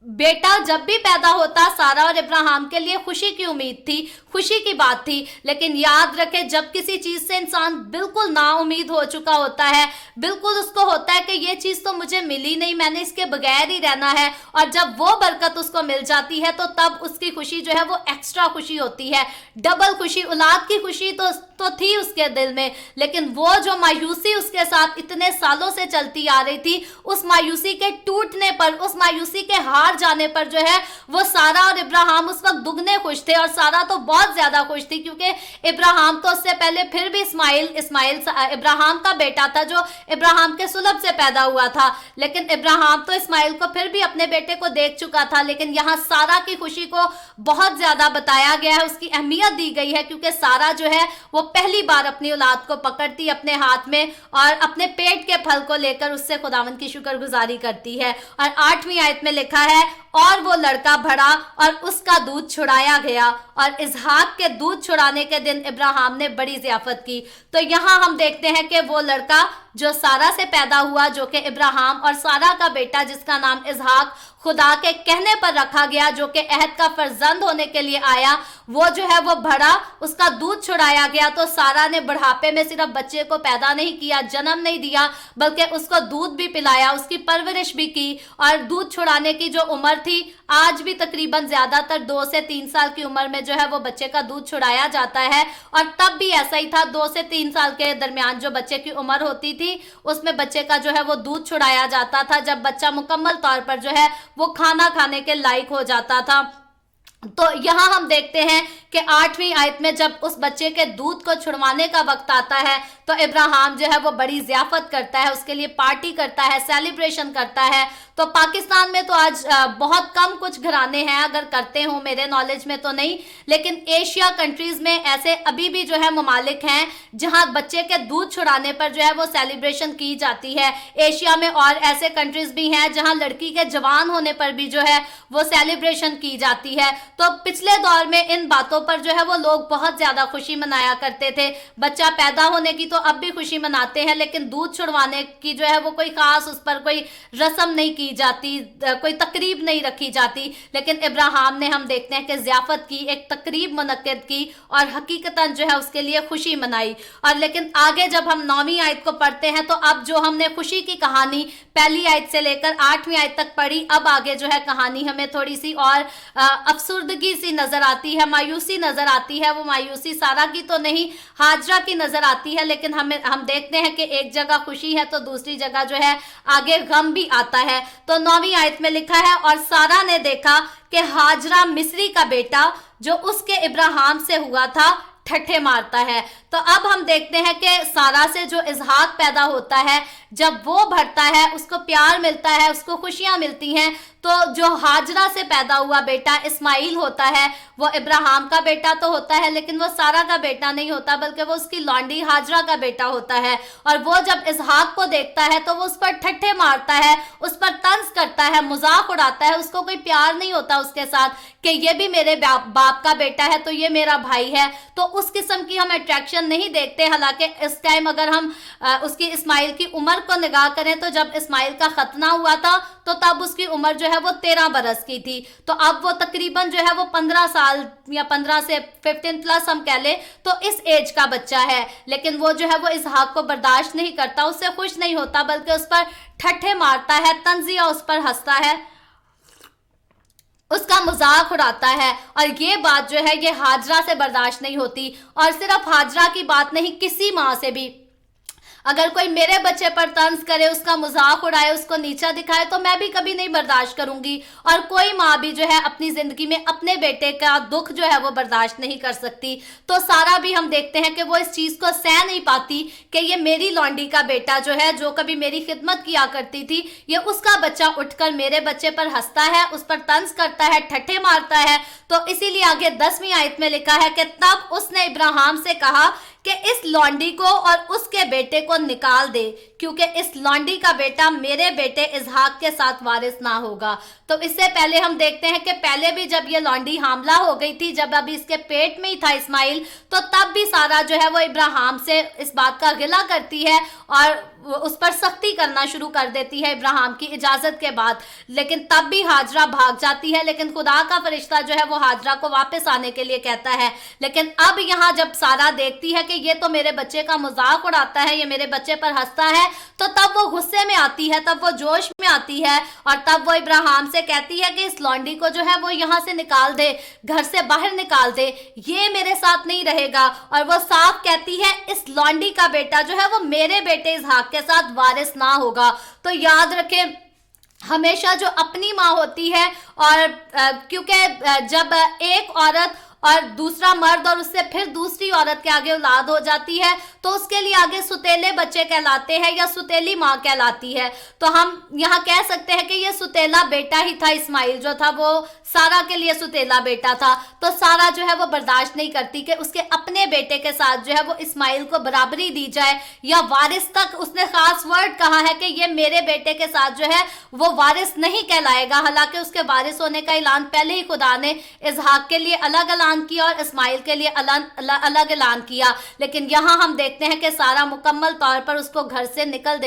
بیٹا جب بھی پیدا ہوتا سارا اور ابراہیم کے لیے خوشی کی امید تھی، خوشی کی بات تھی. لیکن یاد رکھے جب کسی چیز سے انسان بالکل نا امید ہو چکا ہوتا ہے، بالکل اس کو ہوتا ہے کہ یہ چیز تو مجھے ملی نہیں، میں نے اس کے بغیر ہی رہنا ہے، اور جب وہ برکت اس کو مل جاتی ہے تو تب اس کی خوشی جو ہے وہ ایکسٹرا خوشی ہوتی ہے، ڈبل خوشی. اولاد کی خوشی تو تھی اس کے دل میں، لیکن وہ جو مایوسی اس کے ساتھ اتنے سالوں سے چلتی آ رہی تھی، اس مایوسی کے ٹوٹنے پر، اس مایوسی کے ہار جانے پر جو ہے وہ سارا اور ابراہیم اس وقت دگنے خوش تھے. اور سارا تو بہت زیادہ خوش تھی کیونکہ ابراہیم تو اس سے پہلے پھر بھی اسماعیل ابراہیم کا بیٹا تھا جو ابراہیم کے سلب سے پیدا ہوا تھا، لیکن ابراہیم تو اسماعیل کو پھر بھی اپنے بیٹے کو دیکھ چکا تھا. لیکن یہاں سارا کی خوشی کو بہت زیادہ بتایا گیا ہے، اس کی اہمیت دی گئی ہے، کیونکہ سارا جو ہے وہ پہلی بار اپنی اولاد کو پکڑتی اپنے ہاتھ میں اور اپنے پیٹ کے پھل کو لے کر اس سے خداوند کی شکر گزاری کرتی ہے. اور 8ویں آیت میں لکھا ہے اور وہ لڑکا بڑھا اور اس کا دودھ چھڑایا گیا، اور اسحاق کے دودھ چھڑانے کے دن ابراہیم نے بڑی ضیافت کی. تو یہاں ہم دیکھتے ہیں کہ وہ لڑکا جو سارا سے پیدا ہوا، جو کہ ابراہیم اور سارا کا بیٹا جس کا نام اسحاق خدا کے کہنے پر رکھا گیا، جو کہ عہد کا فرزند ہونے کے لیے آیا، وہ جو ہے وہ بڑھا، اس کا دودھ چھڑایا گیا. تو سارا نے بڑھاپے میں صرف بچے کو پیدا نہیں کیا، جنم نہیں دیا، بلکہ اس کو دودھ بھی پلایا، اس کی پرورش بھی کی. اور دودھ چھڑانے کی جو عمر تھی، آج بھی تقریباً زیادہ تر 2 سے 3 سال کی عمر میں جو ہے وہ بچے کا دودھ چھڑایا جاتا ہے. اور تب بھی ایسا ہی تھا، 2 سے 3 سال کے درمیان جو بچے کی عمر ہوتی تھی اس میں بچے کا جو ہے وہ دودھ چھڑایا جاتا تھا، جب بچہ مکمل طور پر جو ہے وہ کھانا کھانے کے لائق ہو جاتا تھا. تو یہاں ہم دیکھتے ہیں کہ 8ویں آیت میں جب اس بچے کے دودھ کو چھڑوانے کا وقت آتا ہے تو ابراہیم جو ہے وہ بڑی ضیافت کرتا ہے، اس کے لیے پارٹی کرتا ہے، سیلیبریشن کرتا ہے. تو پاکستان میں تو آج بہت کم کچھ گھرانے ہیں، اگر کرتے ہوں، میرے نالج میں تو نہیں، لیکن ایشیا کنٹریز میں ایسے ابھی بھی جو ہے ممالک ہیں جہاں بچے کے دودھ چھڑانے پر جو ہے وہ سیلیبریشن کی جاتی ہے. ایشیا میں اور ایسے کنٹریز بھی ہیں جہاں لڑکی کے جوان ہونے پر بھی جو ہے وہ سیلیبریشن کی جاتی ہے. تو پچھلے دور میں ان باتوں پر جو ہے وہ لوگ بہت زیادہ خوشی منایا کرتے تھے. بچہ پیدا ہونے کی تو اب بھی خوشی مناتے ہیں، لیکن دودھ چھڑوانے کی جو ہے وہ کوئی خاص اس پر کوئی رسم نہیں کی جاتی، کوئی تقریب نہیں رکھی جاتی. لیکن ابراہیم نے ہم دیکھتے ہیں کہ ضیافت کی، ایک تقریب منعقد کی اور حقیقتاً جو ہے اس کے لیے خوشی منائی. اور لیکن آگے جب ہم 9ویں آیت کو پڑھتے ہیں تو اب جو ہم نے خوشی کی کہانی پہلی آیت سے لے کر 8ویں آیت تک پڑھی، اب آگے جو ہے کہانی ہمیں تھوڑی سی اور افسردگی سی نظر آتی ہے، مایوسی نظر آتی ہے. وہ مایوسی سارا کی تو نہیں، ہاجرہ کی نظر آتی ہے. لیکن ہم دیکھتے ہیں کہ ایک جگہ خوشی ہے تو دوسری جگہ جو ہے آگے غم بھی آتا ہے. تو 9ویں آیت میں لکھا ہے اور سارا نے دیکھا کہ ہاجرہ مصری کا بیٹا جو اس کے ابراہیم سے ہوا تھا ٹھٹھے مارتا ہے. تو اب ہم دیکھتے ہیں کہ سارا سے جو اسحاق پیدا ہوتا ہے، جب وہ بڑھتا ہے، اس کو پیار ملتا ہے، اس کو خوشیاں ملتی ہیں، تو جو ہاجرہ سے پیدا ہوا بیٹا اسماعیل ہوتا ہے، وہ ابراہیم کا بیٹا تو ہوتا ہے لیکن وہ سارا کا بیٹا نہیں ہوتا، بلکہ وہ اس کی لانڈی ہاجرہ کا بیٹا ہوتا ہے. اور وہ جب اسحاق کو دیکھتا ہے تو وہ اس پر ٹھٹھے مارتا ہے، اس پر طنز کرتا ہے، مذاق اڑاتا ہے. اس کو کوئی پیار نہیں ہوتا اس کے ساتھ کہ یہ بھی میرے باپ کا بیٹا ہے تو یہ میرا بھائی ہے. تو اس قسم کی ہم اٹریکشن نہیں دیکھتے. حالانکہ اس ٹائم اگر ہم اس کی اسماعیل کی عمر کو نگاہ کریں تو جب اسماعیل کا ختنہ ہوا تھا تو تب اس کی عمر جو ہے وہ 13 برس کی تھی. تو اب وہ تقریباً جو ہے وہ 15 سال یا 15 سے 15 پلس ہم کہہ لیں تو اس ایج کا بچہ ہے. لیکن وہ جو ہے وہ اسحاق کو برداشت نہیں کرتا، اس سے خوش نہیں ہوتا، بلکہ اس پر ٹھٹھے مارتا ہے، طنزیہ اس پر ہنستا ہے، اس کا مذاق اڑاتا ہے. اور یہ بات جو ہے یہ ہاجرہ سے برداشت نہیں ہوتی. اور صرف ہاجرہ کی بات نہیں، کسی ماں سے بھی اگر کوئی میرے بچے پر طنز کرے، اس کا مذاق اڑائے، اس کو نیچا دکھائے تو میں بھی کبھی نہیں برداشت کروں گی، اور کوئی ماں بھی جو ہے اپنی زندگی میں اپنے بیٹے کا دکھ جو ہے وہ برداشت نہیں کر سکتی۔ تو سارا بھی ہم دیکھتے ہیں کہ وہ اس چیز کو سہ نہیں پاتی کہ یہ میری لونڈی کا بیٹا جو ہے، جو کبھی میری خدمت کیا کرتی تھی، یہ اس کا بچہ اٹھ کر میرے بچے پر ہنستا ہے، اس پر طنز کرتا ہے، ٹھٹھے مارتا ہے۔ تو اسی لیے آگے 10ویں آیت میں لکھا ہے کہ تب اس نے ابراہیم سے کہا کہ اس لونڈی کو اور اس کے بیٹے کو نکال دے، کیونکہ اس لونڈی کا بیٹا میرے بیٹے اسحاق کے ساتھ وارث نہ ہوگا۔ تو اس سے پہلے ہم دیکھتے ہیں کہ پہلے بھی جب یہ لونڈی حاملہ ہو گئی تھی، جب ابھی اس کے پیٹ میں ہی تھا اسماعیل، تو تب بھی سارا جو ہے وہ ابراہیم سے اس بات کا غلہ کرتی ہے اور اس پر سختی کرنا شروع کر دیتی ہے ابراہیم کی اجازت کے بعد، لیکن تب بھی ہاجرہ بھاگ جاتی ہے۔ لیکن خدا کا فرشتہ جو ہے وہ ہاجرہ کو واپس آنے کے لیے کہتا ہے۔ لیکن اب یہاں جب سارا دیکھتی ہے کہ یہ تو میرے بچے کا مذاق اڑاتا ہے، یہ میرے بچے پر ہنستا ہے، تو تب وہ غصے میں آتی ہے، تب وہ جوش میں آتی ہے، اور تب وہ ابراہیم سے کہتی ہے کہ اس لونڈی کو جو ہے وہ یہاں سے نکال دے، گھر سے باہر نکال دے، یہ میرے ساتھ نہیں رہے گا۔ اور وہ صاف کہتی ہے اس لونڈی کا بیٹا جو ہے وہ میرے بیٹے اسحاق کے ساتھ وارث نہ ہوگا۔ تو یاد رکھیں، ہمیشہ جو اپنی ماں ہوتی ہے، اور کیونکہ جب ایک عورت اور دوسرا مرد اور اس سے پھر دوسری عورت کے آگے اولاد ہو جاتی ہے تو اس کے لیے آگے ستیلے بچے کہلاتے ہیں یا ستیلی ماں کہلاتی ہے۔ تو ہم یہاں کہہ سکتے ہیں کہ یہ ستیلا بیٹا ہی تھا، اسماعیل جو تھا وہ سارا کے لیے ستیلا بیٹا تھا۔ تو سارا جو ہے وہ برداشت نہیں کرتی کہ اس کے اپنے بیٹے کے ساتھ جو ہے وہ اسماعیل کو برابری دی جائے، یا وارث تک اس نے خاص ورڈ کہا ہے کہ یہ میرے بیٹے کے ساتھ جو ہے وہ وارث نہیں کہلائے گا، حالانکہ اس کے وارث ہونے کا اعلان پہلے ہی خدا نے اسحاق کے لیے الگ اعلان کیا اور اسماعیل کے لیے الگ اعلان کیا۔ لیکن یہاں ہم دیکھتے ہیں کہ سارا مکمل طور پر اس کو گھر سے نکال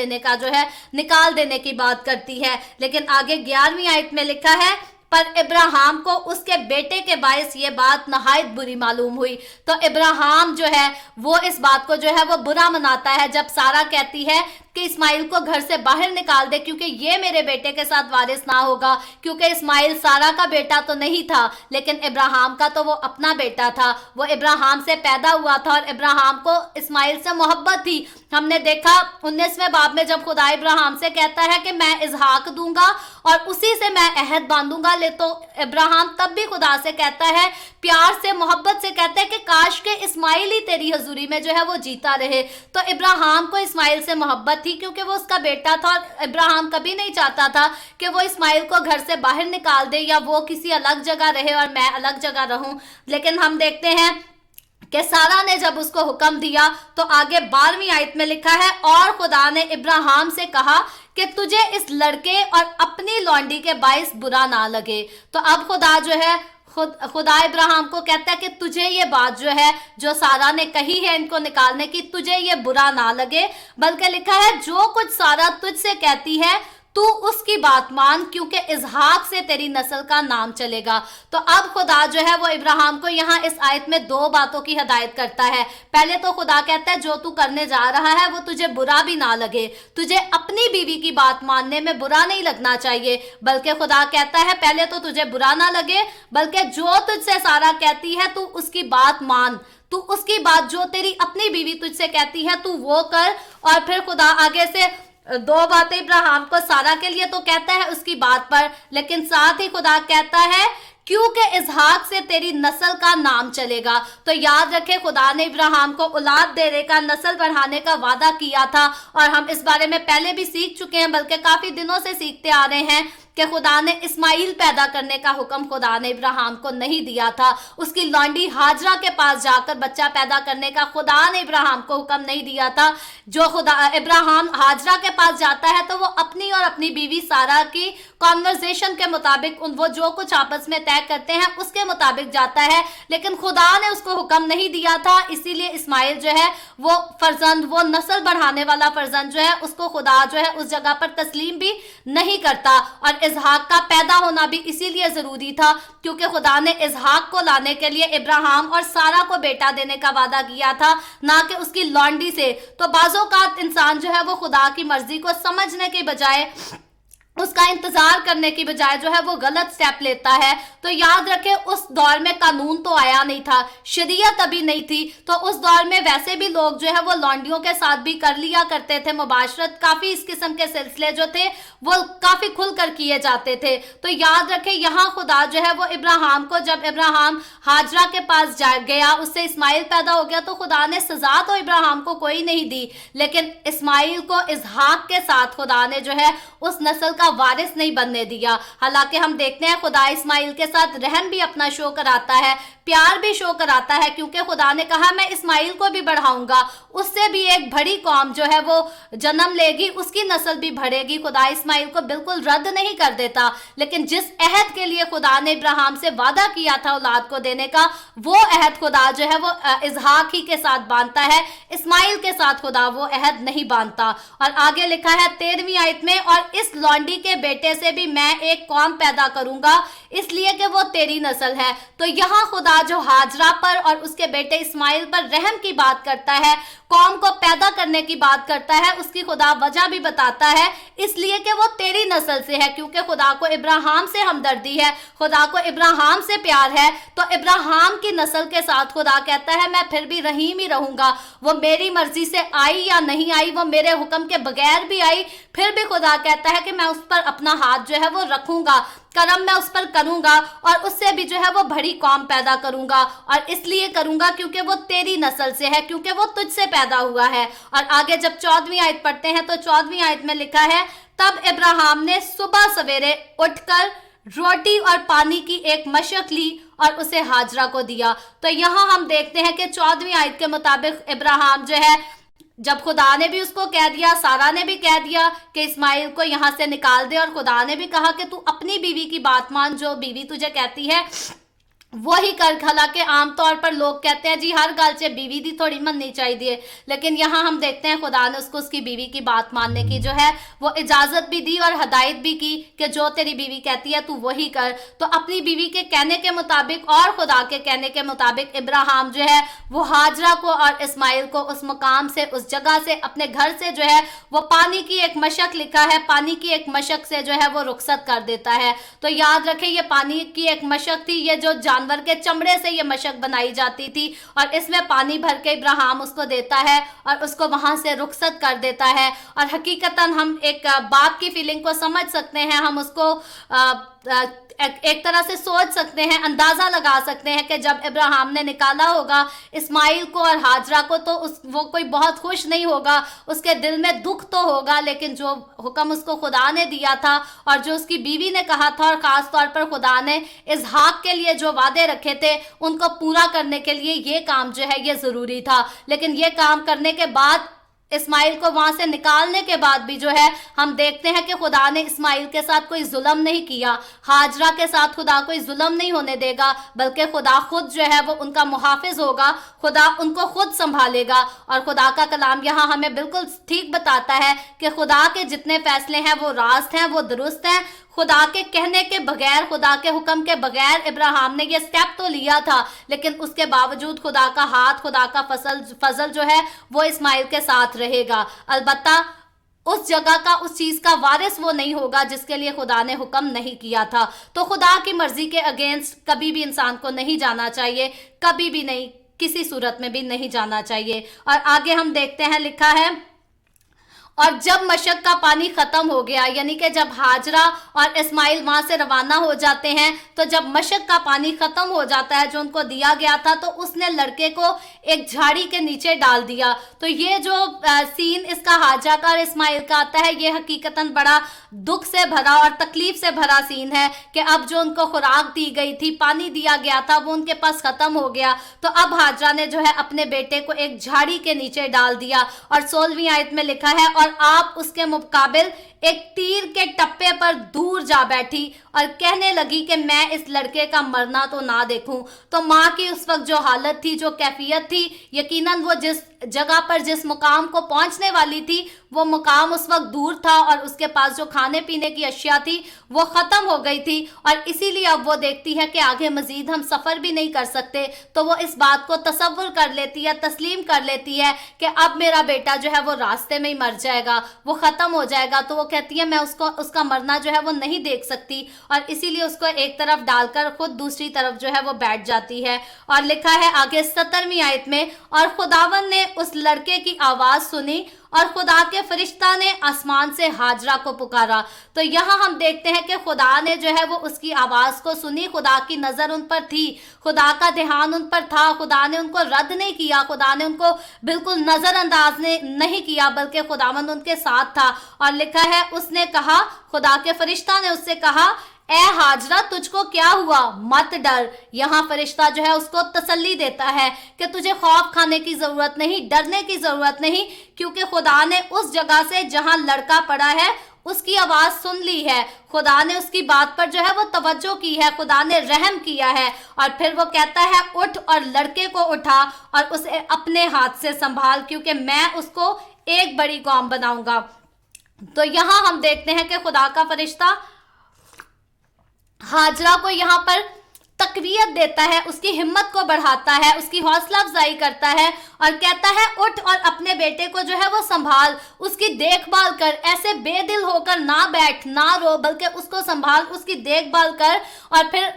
دینے کی بات کرتی ہے۔ لیکن آگے 11ویں آیت میں لکھا ہے، پر ابراہیم کو اس کے بیٹے کے باعث یہ بات نہایت بری معلوم ہوئی۔ تو ابراہیم جو ہے وہ اس بات کو جو ہے وہ برا مناتا ہے جب سارا کہتی ہے کہ اسماعیل کو گھر سے باہر نکال دے، کیونکہ یہ میرے بیٹے کے ساتھ وارث نہ ہوگا۔ کیونکہ اسماعیل سارا کا بیٹا تو نہیں تھا، لیکن ابراہیم کا تو وہ اپنا بیٹا تھا، وہ ابراہیم سے پیدا ہوا تھا، اور ابراہیم کو اسماعیل سے محبت تھی۔ ہم نے دیکھا 19ویں باب میں جب خدا ابراہیم سے کہتا ہے کہ میں اسحاق دوں گا اور اسی سے میں عہد باندھوں گا، تو ابراہیم تب بھی خدا سے کہتا ہے، پیار سے محبت سے کہتا ہے کہ کاش کہ اسماعیل ہی تیری حضوری میں جو ہے وہ جیتا رہے۔ تو ابراہیم کو اسماعیل سے محبت تھی کیونکہ وہ اس کا بیٹا تھا، اور ابراہیم کبھی نہیں چاہتا تھا کہ وہ اسماعیل کو گھر سے باہر نکال دے یا وہ کسی الگ جگہ رہے اور میں الگ جگہ رہوں۔ لیکن ہم دیکھتے ہیں کہ سارا نے جب اس کو حکم دیا تو آگے 12ویں آیت میں لکھا ہے، اور خدا نے ابراہیم سے کہا کہ تجھے اس لڑکے اور اپنی لونڈی کے باعث برا نہ لگے۔ تو اب خدا جو ہے خدا ابراہیم کو کہتا ہے کہ تجھے یہ بات جو ہے جو سارا نے کہی ہے ان کو نکالنے کی، تجھے یہ برا نہ لگے، بلکہ لکھا ہے جو کچھ سارا تجھ سے کہتی ہے تو اس کی بات مان، کیونکہ اسحاق سے تیری نسل کا نام چلے گا۔ تو اب خدا جو ہے وہ ابراہیم کو یہاں اس آیت میں 2 باتوں کی ہدایت کرتا ہے۔ پہلے تو خدا کہتا ہے جو تو کرنے جا رہا ہے وہ تجھے برا بھی نہ لگے، تجھے اپنی بیوی کی بات ماننے میں برا نہیں لگنا چاہیے، بلکہ خدا کہتا ہے پہلے تو تجھے برا نہ لگے، بلکہ جو تجھ سے سارا کہتی ہے تو اس کی بات مان، تو اس کی بات جو تیری اپنی بیوی تجھ سے کہتی ہے تو وہ کر۔ اور پھر خدا آگے سے 2 باتیں ابراہیم کو سارا کے لیے تو کہتا ہے اس کی بات پر، لیکن ساتھ ہی خدا کہتا ہے کیونکہ اسحاق سے تیری نسل کا نام چلے گا۔ تو یاد رکھے خدا نے ابراہیم کو اولاد دینے کا، نسل بڑھانے کا وعدہ کیا تھا، اور ہم اس بارے میں پہلے بھی سیکھ چکے ہیں، بلکہ کافی دنوں سے سیکھتے آ رہے ہیں کہ خدا نے اسماعیل پیدا کرنے کا حکم خدا نے ابراہیم کو نہیں دیا تھا، اس کی لونڈی ہاجرہ کے پاس جا کر بچہ پیدا کرنے کا خدا نے ابراہیم کو حکم نہیں دیا تھا۔ جو ابراہیم ہاجرہ کے پاس جاتا ہے تو وہ اپنی اور اپنی بیوی سارا کی کانورزیشن کے مطابق وہ جو کچھ آپس میں طے کرتے ہیں اس کے مطابق جاتا ہے، لیکن خدا نے اس کو حکم نہیں دیا تھا، اسی لیے اسماعیل جو ہے وہ فرزند، وہ نسل بڑھانے والا فرزند جو ہے اس کو خدا جو ہے اس جگہ پر تسلیم بھی نہیں کرتا۔ اور اسحاق کا پیدا ہونا بھی اسی لیے ضروری تھا کیونکہ خدا نے اسحاق کو لانے کے لیے ابراہیم اور سارا کو بیٹا دینے کا وعدہ کیا تھا، نہ کہ اس کی لونڈی سے۔ تو بعض اوقات انسان جو ہے وہ خدا کی مرضی کو سمجھنے کے بجائے اس کا انتظار کرنے کی بجائے جو ہے وہ غلط سٹیپ لیتا ہے. تو یاد رکھیں اس دور میں قانون تو آیا نہیں تھا, شریعت ابھی نہیں تھی, تو اس دور میں ویسے بھی لوگ جو ہے وہ لونڈیوں کے ساتھ بھی کر لیا کرتے تھے مباشرت, کافی اس قسم کے سلسلے جو تھے وہ کافی کھل کر کیے جاتے تھے. تو یاد رکھیں یہاں خدا جو ہے وہ ابراہیم کو, جب ابراہیم ہاجرہ کے پاس گیا, اس سے اسماعیل پیدا ہو گیا, تو خدا نے سزا تو ابراہیم کو کوئی نہیں دی, لیکن اسماعیل کو اسحاق کے ساتھ خدا نے جو ہے اس نسل کا وارث نہیں بننے دیا. حالانکہ ہم دیکھتے ہیں خدا اسماعیل کے ساتھ رحم بھی اپنا شو کراتا ہے, پیار بھی شو کراتا ہے, کیونکہ خدا نے کہا میں اسماعیل کو بھی بڑھاؤں گا, اس سے بھی ایک بڑی قوم جو ہے وہ جنم لے گی, اس کی نسل بھی بڑھے گی. خدا اسماعیل کو بالکل رد نہیں کر دیتا, لیکن جس عہد کے لیے خدا نے ابراہیم سے وعدہ کیا تھا اولاد کو دینے کا, وہ عہد خدا جو ہے وہ اسحاق ہی کے ساتھ باندھتا ہے, اسماعیل کے ساتھ خدا وہ عہد نہیں باندھتا. اور آگے لکھا ہے 13ویں آیت میں, اور اس لونڈی کے بیٹے سے بھی میں ایک قوم پیدا کروں گا, اس لیے کہ وہ تیری نسل ہے. تو یہاں خدا جو ہاجرہ پر اور اس کے بیٹے اسماعیل پر رحم کی بات کرتا ہے, قوم کو پیدا کرنے کی بات کرتا ہے, اس کی خدا وجہ بھی بتاتا ہے, اس لیے کہ وہ تیری نسل سے ہے, کیونکہ خدا کو ابراہیم سے ہمدردی ہے, خدا کو ابراہیم سے پیار ہے. تو ابراہیم کی نسل کے ساتھ خدا کہتا ہے میں پھر بھی رحیم ہی رہوں گا, وہ میری مرضی سے آئی یا نہیں آئی, وہ میرے حکم کے بغیر بھی آئی, پھر بھی خدا کہتا ہے کہ میں اس پر اپنا ہاتھ جو ہے وہ رکھوں گا, کرم میں اس پر کروں گا, اور اس سے بھی جو ہے وہ بڑی قوم پیدا کروں گا, اور اس لیے کروں گا کیونکہ وہ تیری نسل سے ہے, کیونکہ وہ تجھ سے پیدا ہوا ہے. اور آگے جب 14ویں آیت پڑھتے ہیں تو 14ویں آیت میں لکھا ہے, تب ابراہیم نے صبح سویرے اٹھ کر روٹی اور پانی کی ایک مشق لی اور اسے ہاجرہ کو دیا. تو یہاں ہم دیکھتے ہیں کہ 14ویں آیت کے مطابق ابراہیم جو ہے, جب خدا نے بھی اس کو کہہ دیا, سارا نے بھی کہہ دیا کہ اسماعیل کو یہاں سے نکال دے, اور خدا نے بھی کہا کہ تو اپنی بیوی کی بات مان, جو بیوی تجھے کہتی ہے وہی کر. حالانکہ عام طور پر لوگ کہتے ہیں جی ہر گل سے بیوی دی تھوڑی مننی چاہیے, لیکن یہاں ہم دیکھتے ہیں خدا نے اس کو اس کی بیوی کی بات ماننے کی جو ہے وہ اجازت بھی دی اور ہدایت بھی کی کہ جو تیری بیوی کہتی ہے تو وہی کر. تو اپنی بیوی کے کہنے کے مطابق اور خدا کے کہنے کے مطابق ابراہیم جو ہے وہ ہاجرہ کو اور اسماعیل کو اس مقام سے, اس جگہ سے, اپنے گھر سے جو ہے وہ پانی کی ایک مشق, لکھا ہے پانی کی ایک مشق سے جو ہے وہ رخصت کر دیتا ہے. تو یاد رکھیں یہ پانی کی ایک مشق تھی, یہ جو جانور کے چمڑے سے یہ مشق بنائی جاتی تھی, اور اس میں پانی بھر کے ابراہیم اس کو دیتا ہے اور اس کو وہاں سے رخصت کر دیتا ہے. اور حقیقتاً ہم ایک باپ کی فیلنگ کو سمجھ سکتے ہیں, ہم اس کو ایک طرح سے سوچ سکتے ہیں, اندازہ لگا سکتے ہیں کہ جب ابراہیم نے نکالا ہوگا اسماعیل کو اور ہاجرہ کو تو وہ کوئی بہت خوش نہیں ہوگا, اس کے دل میں دکھ تو ہوگا, لیکن جو حکم اس کو خدا نے دیا تھا اور جو اس کی بیوی نے کہا تھا, اور خاص طور پر خدا نے اسحاق کے لیے جو وعدے رکھے تھے ان کو پورا کرنے کے لیے یہ کام جو ہے یہ ضروری تھا. لیکن یہ کام کرنے کے بعد, اسماعیل کو وہاں سے نکالنے کے بعد بھی جو ہے ہم دیکھتے ہیں کہ خدا نے اسماعیل کے ساتھ کوئی ظلم نہیں کیا, ہاجرہ کے ساتھ خدا کوئی ظلم نہیں ہونے دے گا, بلکہ خدا خود جو ہے وہ ان کا محافظ ہوگا, خدا ان کو خود سنبھالے گا. اور خدا کا کلام یہاں ہمیں بالکل ٹھیک بتاتا ہے کہ خدا کے جتنے فیصلے ہیں وہ راست ہیں, وہ درست ہیں. خدا کے کہنے کے بغیر, خدا کے حکم کے بغیر ابراہیم نے یہ سٹیپ تو لیا تھا, لیکن اس کے باوجود خدا کا ہاتھ, خدا کا فضل جو ہے وہ اسماعیل کے ساتھ رہے گا. البتہ اس جگہ کا, اس چیز کا وارث وہ نہیں ہوگا جس کے لیے خدا نے حکم نہیں کیا تھا. تو خدا کی مرضی کے اگینسٹ کبھی بھی انسان کو نہیں جانا چاہیے, کبھی بھی نہیں, کسی صورت میں بھی نہیں جانا چاہیے. اور آگے ہم دیکھتے ہیں, لکھا ہے اور جب مشق کا پانی ختم ہو گیا, یعنی کہ جب ہاجرہ اور اسماعیل وہاں سے روانہ ہو جاتے ہیں, تو جب مشق کا پانی ختم ہو جاتا ہے جو ان کو دیا گیا تھا, تو اس نے لڑکے کو ایک جھاڑی کے نیچے ڈال دیا. تو یہ جو سین اس کا ہاجرہ کا اور اسماعیل کا آتا ہے, یہ حقیقتاً بڑا دکھ سے بھرا اور تکلیف سے بھرا سین ہے کہ اب جو ان کو خوراک دی گئی تھی, پانی دیا گیا تھا, وہ ان کے پاس ختم ہو گیا. تو اب ہاجرہ نے جو ہے اپنے بیٹے کو ایک جھاڑی کے نیچے ڈال دیا. اور 16ویں آیت میں لکھا ہے, اور آپ اس کے مقابل ایک تیر کے ٹپے پر دور جا بیٹھی اور کہنے لگی کہ میں اس لڑکے کا مرنا تو نہ دیکھوں. تو ماں کی اس وقت جو حالت تھی, جو کیفیت تھی, یقیناً وہ جس جگہ پر, جس مقام کو پہنچنے والی تھی, وہ مقام اس وقت دور تھا, اور اس کے پاس جو کھانے پینے کی اشیاء تھی وہ ختم ہو گئی تھی, اور اسی لیے اب وہ دیکھتی ہے کہ آگے مزید ہم سفر بھی نہیں کر سکتے. تو وہ اس بات کو تصور کر لیتی ہے, تسلیم کر لیتی ہے کہ اب میرا بیٹا جو ہے وہ راستے میں ہی مر جائے گا, وہ ختم ہو جائے گا. تو وہ कहती है मैं उसका मरना जो है वो नहीं देख सकती, और इसीलिए उसको एक तरफ डालकर खुद दूसरी तरफ जो है वो बैठ जाती है। और लिखा है आगे 17वीं आयत में, और खुदावन ने उस लड़के की आवाज सुनी और खुदा के फरिश्ता ने आसमान से हाजरा को पुकारा। तो यहाँ हम देखते हैं कि खुदा ने जो है वो उसकी आवाज को सुनी, खुदा की नजर उन पर थी, खुदा का ध्यान उन पर था, खुदा ने उनको रद्द नहीं किया, खुदा ने उनको बिल्कुल नजरअंदाज नहीं किया, बल्कि खुदावंद उनके साथ था। और लिखा है उसने कहा, खुदा के फरिश्ता ने उससे कहा, ए हाजरा तुझको क्या हुआ, मत डर। यहाँ फरिश्ता जो है उसको तसल्ली देता है कि तुझे खौफ खाने की जरूरत नहीं, डरने की जरूरत नहीं, क्योंकि खुदा ने उस जगह से जहां लड़का पड़ा है उसकी आवाज सुन ली है, खुदा ने उसकी बात पर जो है वो तवज्जो की है, खुदा ने रहम किया है। और फिर वो कहता है उठ और लड़के को उठा और उसे अपने हाथ से संभाल, क्योंकि मैं उसको एक बड़ी कौम बनाऊंगा। तो यहाँ हम देखते हैं कि खुदा का फरिश्ता हाजरा को यहाँ पर तकवीयत देता है, उसकी हिम्मत को बढ़ाता है, उसकी हौसला अफजाई करता है और कहता है उठ और अपने बेटे को जो है वो संभाल, उसकी देखभाल कर, ऐसे बेदिल होकर ना बैठ, ना रो, बल्कि उसको संभाल, उसकी देखभाल कर। और फिर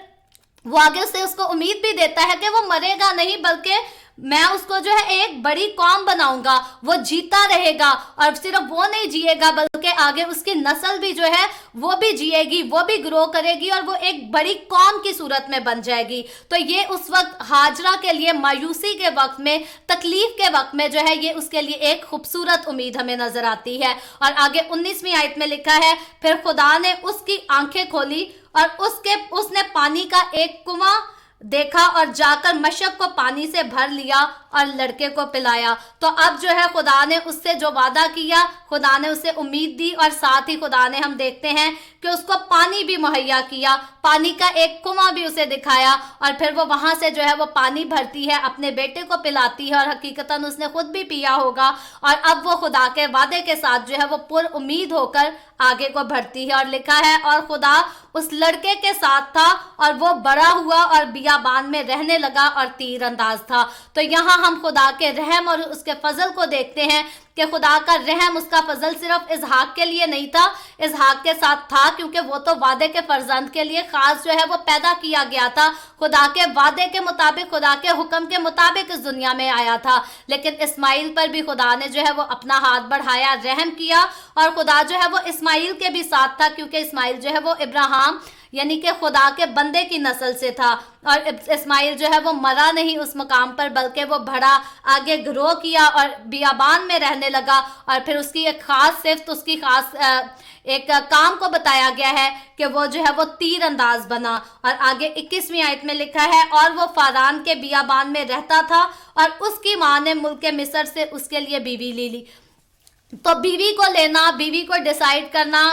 वो आगे से उसको उम्मीद भी देता है कि वो मरेगा नहीं, बल्कि मैं उसको जो है एक बड़ी कौम बनाऊंगा, वो जीता रहेगा, और सिर्फ वो नहीं जिएगा बल्कि आगे उसकी नस्ल भी जो है वो भी जिएगी, वो भी ग्रो करेगी और वो एक बड़ी कौम की सूरत में बन जाएगी। तो ये उस वक्त हाजरा के लिए मायूसी के वक्त में, तकलीफ के वक्त में जो है ये उसके लिए एक खूबसूरत उम्मीद हमें नजर आती है। और आगे 19वीं आयत में लिखा है, फिर खुदा ने उसकी आंखें खोली और उसने पानी का एक कुआं देखा और जाकर मशक को पानी से भर लिया और लड़के को पिलाया। तो अब जो है खुदा ने उससे जो वादा किया, खुदा ने उसे उम्मीद दी और साथ ही खुदा ने, हम देखते हैं कि उसको पानी भी मुहैया किया, पानी का एक कुआं भी उसे दिखाया, और फिर वो वहां से जो है वो पानी भरती है, अपने बेटे को पिलाती है, और हकीकतन उसने खुद भी पिया होगा। और अब वो खुदा के वादे के साथ जो है वो पुर उम्मीद होकर आगे को बढ़ती है। और लिखा है और खुदा उस लड़के के साथ था और वो बड़ा हुआ और बियाबान में रहने लगा और तीर अंदाज था। तो यहाँ हम खुदा के रहम और उसके फजल को देखते हैं कि खुदा का रहम, उसका फजल सिर्फ इसहाक के लिए नहीं था, इसहाक के साथ था, क्योंकि वो तो वादे के फर्जंद के लिए खास जो है वो पैदा किया गया था, खुदा के वादे के मुताबिक, खुदा के हुक्म के मुताबिक इस दुनिया में आया था। लेकिन इस्माइल पर भी खुदा ने जो है वो अपना हाथ बढ़ाया, रहम किया, और खुदा जो है वो इस्माइल के भी साथ था, क्योंकि इस्माइल जो है वो इब्राहिम यानी कि खुदा के बंदे की नस्ल से था। और इस्माइल जो है वो मरा नहीं उस मकाम पर, बल्कि वो बढ़ा, आगे ग्रो किया और बियाबान में रहने लगा। और फिर उसकी एक खास सिफ्त, उसकी खास एक काम को बताया गया है कि वो जो है वो तीर अंदाज बना। और आगे 21वीं आयत में लिखा है, और वो फारान के बियाबान में रहता था और उसकी माँ ने मुल्क मिस्र से उसके लिए बीवी ले ली। तो बीवी को लेना, बीवी को डिसाइड करना,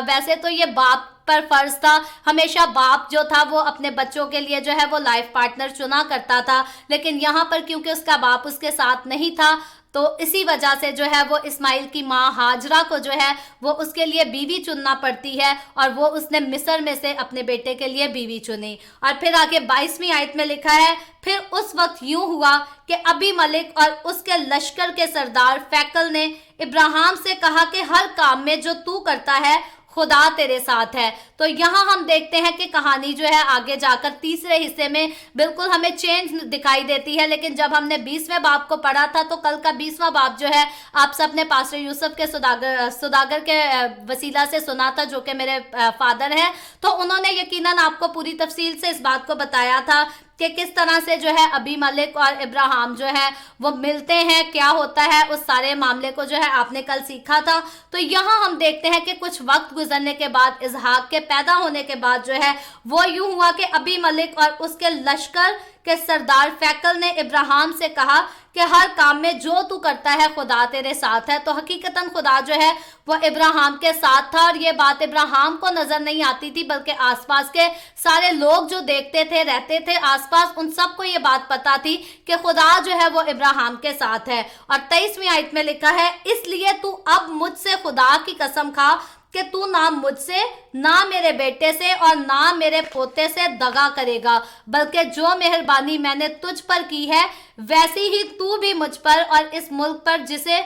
वैसे तो ये बाप पर फर्ज था, हमेशा बाप जो था वो अपने बच्चों के लिए जो है वो लाइफ पार्टनर चुना करता था। लेकिन यहाँ पर क्योंकि उसका बाप उसके साथ नहीं था, तो इसी वजह से जो है वो इस्माइल की माँ हाजरा को जो है वो उसके लिए बीवी चुनना पड़ती है, और वो उसने मिस्र में से अपने बेटे के लिए बीवी चुनी। और फिर आगे 22वीं आयत में लिखा है, फिर उस वक्त यूं हुआ कि अबी मलिक और उसके लश्कर के सरदार फैकल ने इब्राहिम से कहा कि हर काम में जो तू करता है खुदा तेरे साथ है। तो यहाँ हम देखते हैं कि कहानी जो है आगे जाकर तीसरे हिस्से में बिल्कुल हमें चेंज दिखाई देती है। लेकिन जब हमने 20वें बाब को पढ़ा था, तो कल का 20वां बाब जो है आप सबने पास्टर यूसुफ के सुदागर के वसीला से सुना था, जो कि मेरे फादर हैं। तो उन्होंने यकीनन आपको पूरी तफसील से इस बात को बताया था कि किस तरह से जो है अबी मलिक और इब्राहिम जो है वो मिलते हैं, क्या होता है, उस सारे मामले को जो है आपने कल सीखा था। तो यहाँ हम देखते हैं कि कुछ वक्त गुजरने के बाद, इसहाक के पैदा होने के बाद जो है वो यूं हुआ कि अबी मलिक और उसके लश्कर के सरदार फैकल ने इब्राहिम से कहा कि हर काम में जो तू करता है खुदा तेरे साथ है। तो हकीकतन खुदा जो है वो इब्राहिम के साथ था, और ये बात इब्राहिम को नजर नहीं आती थी, बल्कि आसपास के सारे लोग जो देखते थे, रहते थे आसपास, उन सबको ये बात पता थी कि खुदा जो है वो इब्राहिम के साथ है। और 23वीं आयत में लिखा है, इसलिए तू अब मुझसे खुदा की कसम खा कि तू ना मुझसे, ना मेरे बेटे से और ना मेरे पोते से दगा करेगा, बल्कि जो मेहरबानी मैंने तुझ पर की है वैसी ही तू भी मुझ पर और इस मुल्क पर जिसे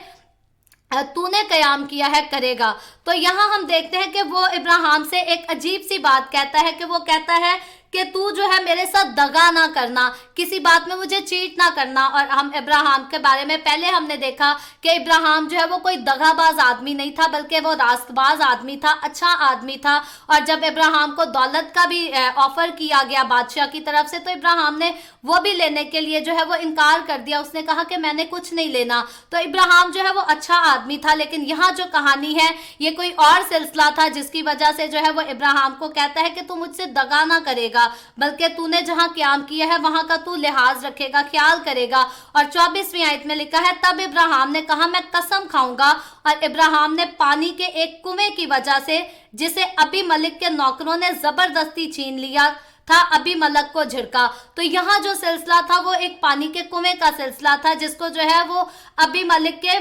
तूने कयाम किया है करेगा। तो यहाँ हम देखते हैं कि वो इब्राहिम से एक अजीब सी बात कहता है कि वो कहता है कि तू जो है मेरे साथ दगा ना करना, किसी बात में मुझे चीट ना करना। और हम इब्राहिम के बारे में पहले हमने देखा कि इब्राहिम जो है वो कोई दगाबाज आदमी नहीं था, बल्कि वो रास्तबाज आदमी था, अच्छा आदमी था। और जब इब्राहिम को दौलत का भी ऑफर किया गया बादशाह की तरफ से, तो इब्राहिम ने वो भी लेने के लिए जो है वो इनकार कर दिया। उसने कहा कि मैंने कुछ नहीं लेना। तो इब्राहिम जो है वो अच्छा आदमी था। लेकिन यहाँ जो कहानी है ये कोई और सिलसिला था, जिसकी वजह से जो है वो इब्राहिम को कहता है कि तू मुझसे दगा ना करेगा, बल्कि तूने जहां क़याम किया है वहां का तू लिहाज रखेगा, ख्याल करेगा। और 24वीं आयत में लिखा है, तब इब्राहिम ने कहा मैं कसम खाऊंगा। और इब्राहिम ने पानी के एक कुएं की वजह से, जिसे अबीमेलेक के नौकरों ने जबरदस्ती छीन लिया था, अबीमेलेक को झिड़का। तो यहाँ जो सिलसिला था वो एक पानी के कुएं का सिलसिला था, जिसको जो है वो अबीमेलेक के,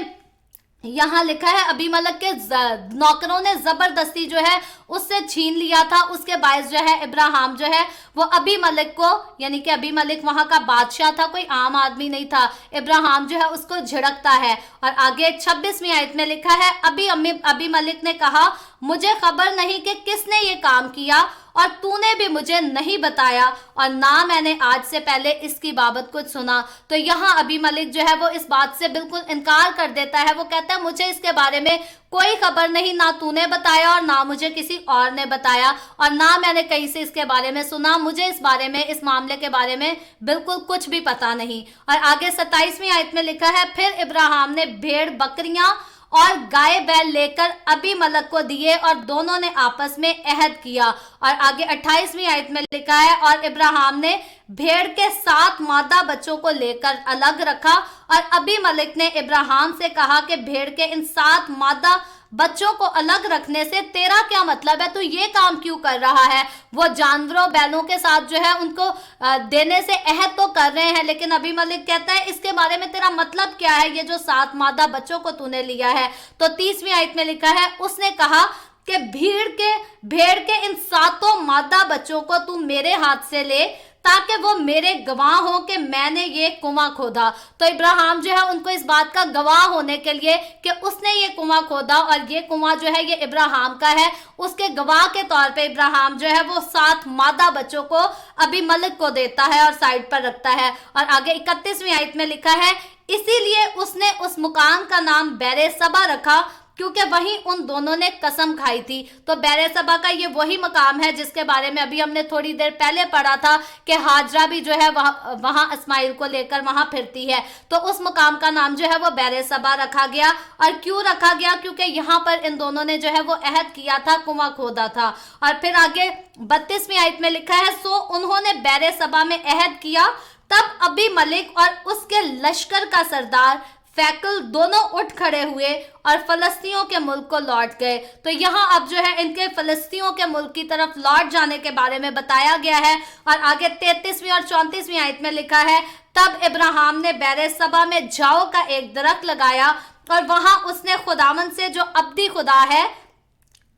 यहाँ लिखा है अबीमेलेक के नौकरों ने जबरदस्ती जो है उससे छीन लिया था। उसके बायस जो है इब्राहिम जो है वो अबीमेलेक को, यानी कि अबीमेलेक वहां का बादशाह था, कोई आम आदमी नहीं था, इब्राहिम जो है उसको झिड़कता है। और आगे 26वीं आयत में लिखा है, अबीमेलेक ने कहा मुझे खबर नहीं कि किसने ये काम किया, और तूने भी मुझे नहीं बताया, और ना मैंने आज से पहले इसकी बाबत कुछ सुना। तो यहाँ अबीमेलेक जो है वो इस बात से बिल्कुल इनकार कर देता है। वो कहता है मुझे इसके बारे में कोई खबर नहीं, ना तूने बताया और ना मुझे किसी और ने बताया, और ना मैंने कहीं से इसके बारे में सुना। मुझे इस बारे में, इस मामले के बारे में बिल्कुल कुछ भी पता नहीं। और आगे 27वीं आयत में लिखा है, फिर इब्राहिम ने भेड़ बकरियां और गाय बैल लेकर अबीमेलेक को दिए, और दोनों ने आपस में अहद किया। और आगे 28वीं आयत में लिखा है, और इब्राहिम ने भेड़ के 7 मादा बच्चों को लेकर अलग रखा। और अबीमेलेक ने इब्राहिम से कहा कि भेड़ के इन 7 मादा बच्चों को अलग रखने से तेरा क्या मतलब है, तू ये काम क्यों कर रहा है? वो जानवरों बैलों के साथ जो है उनको देने से अहद तो कर रहे हैं, लेकिन अबीमेलेक कहता है इसके बारे में तेरा मतलब क्या है, ये जो 7 मादा बच्चों को तूने लिया है। तो 30वीं आयत में लिखा है, उसने कहा कि भेड़ के इन 7 मादा बच्चों को तू मेरे हाथ से ले, ताकि वो मेरे गवाह हो कि मैंने ये कुआं खोदा। तो इब्राहिम जो है उनको इस बात का गवाह होने के लिए कि उसने ये कुआं खोदा और ये कुआं जो है ये इब्राहिम का है, उसके गवाह के तौर पे इब्राहिम जो है वो 7 मादा बच्चों को अबीमेलेक को देता है और साइड पर रखता है। और आगे 31वीं आयत में लिखा है, इसीलिए उसने उस मुकाम का नाम बेरेसबा रखा, क्योंकि वहीं उन दोनों ने कसम खाई थी। तो बेरेसबा का ये वही मकाम है जिसके बारे में अभी हमने थोड़ी देर पहले पढ़ा था कि हाजरा भी जो है वहां इस्माइल को लेकर वहां फिरती है। तो उस मकाम का नाम जो है वो बेरेसबा रखा गया। और क्यों रखा गया? क्योंकि यहाँ पर इन दोनों ने जो है वो अहद किया था, कुआं खोदा था। और फिर आगे 32वीं आयत में लिखा है, सो उन्होंने बेरेसबा में अहद किया, तब अबीमेलेक और उसके लश्कर का सरदार फैकल दोनों उठ खड़े हुए और फलस्तियों के मुल्क को लौट गए। तो यहाँ अब जो है इनके फलस्तियों के मुल्क की तरफ लौट जाने के बारे में बताया गया है। और आगे 33वीं और 34वीं आयत में लिखा है, तब इब्राहिम ने बेरेसबा में जाओ का एक दरख्त लगाया और वहां उसने खुदावंद से जो अब्दी खुदा है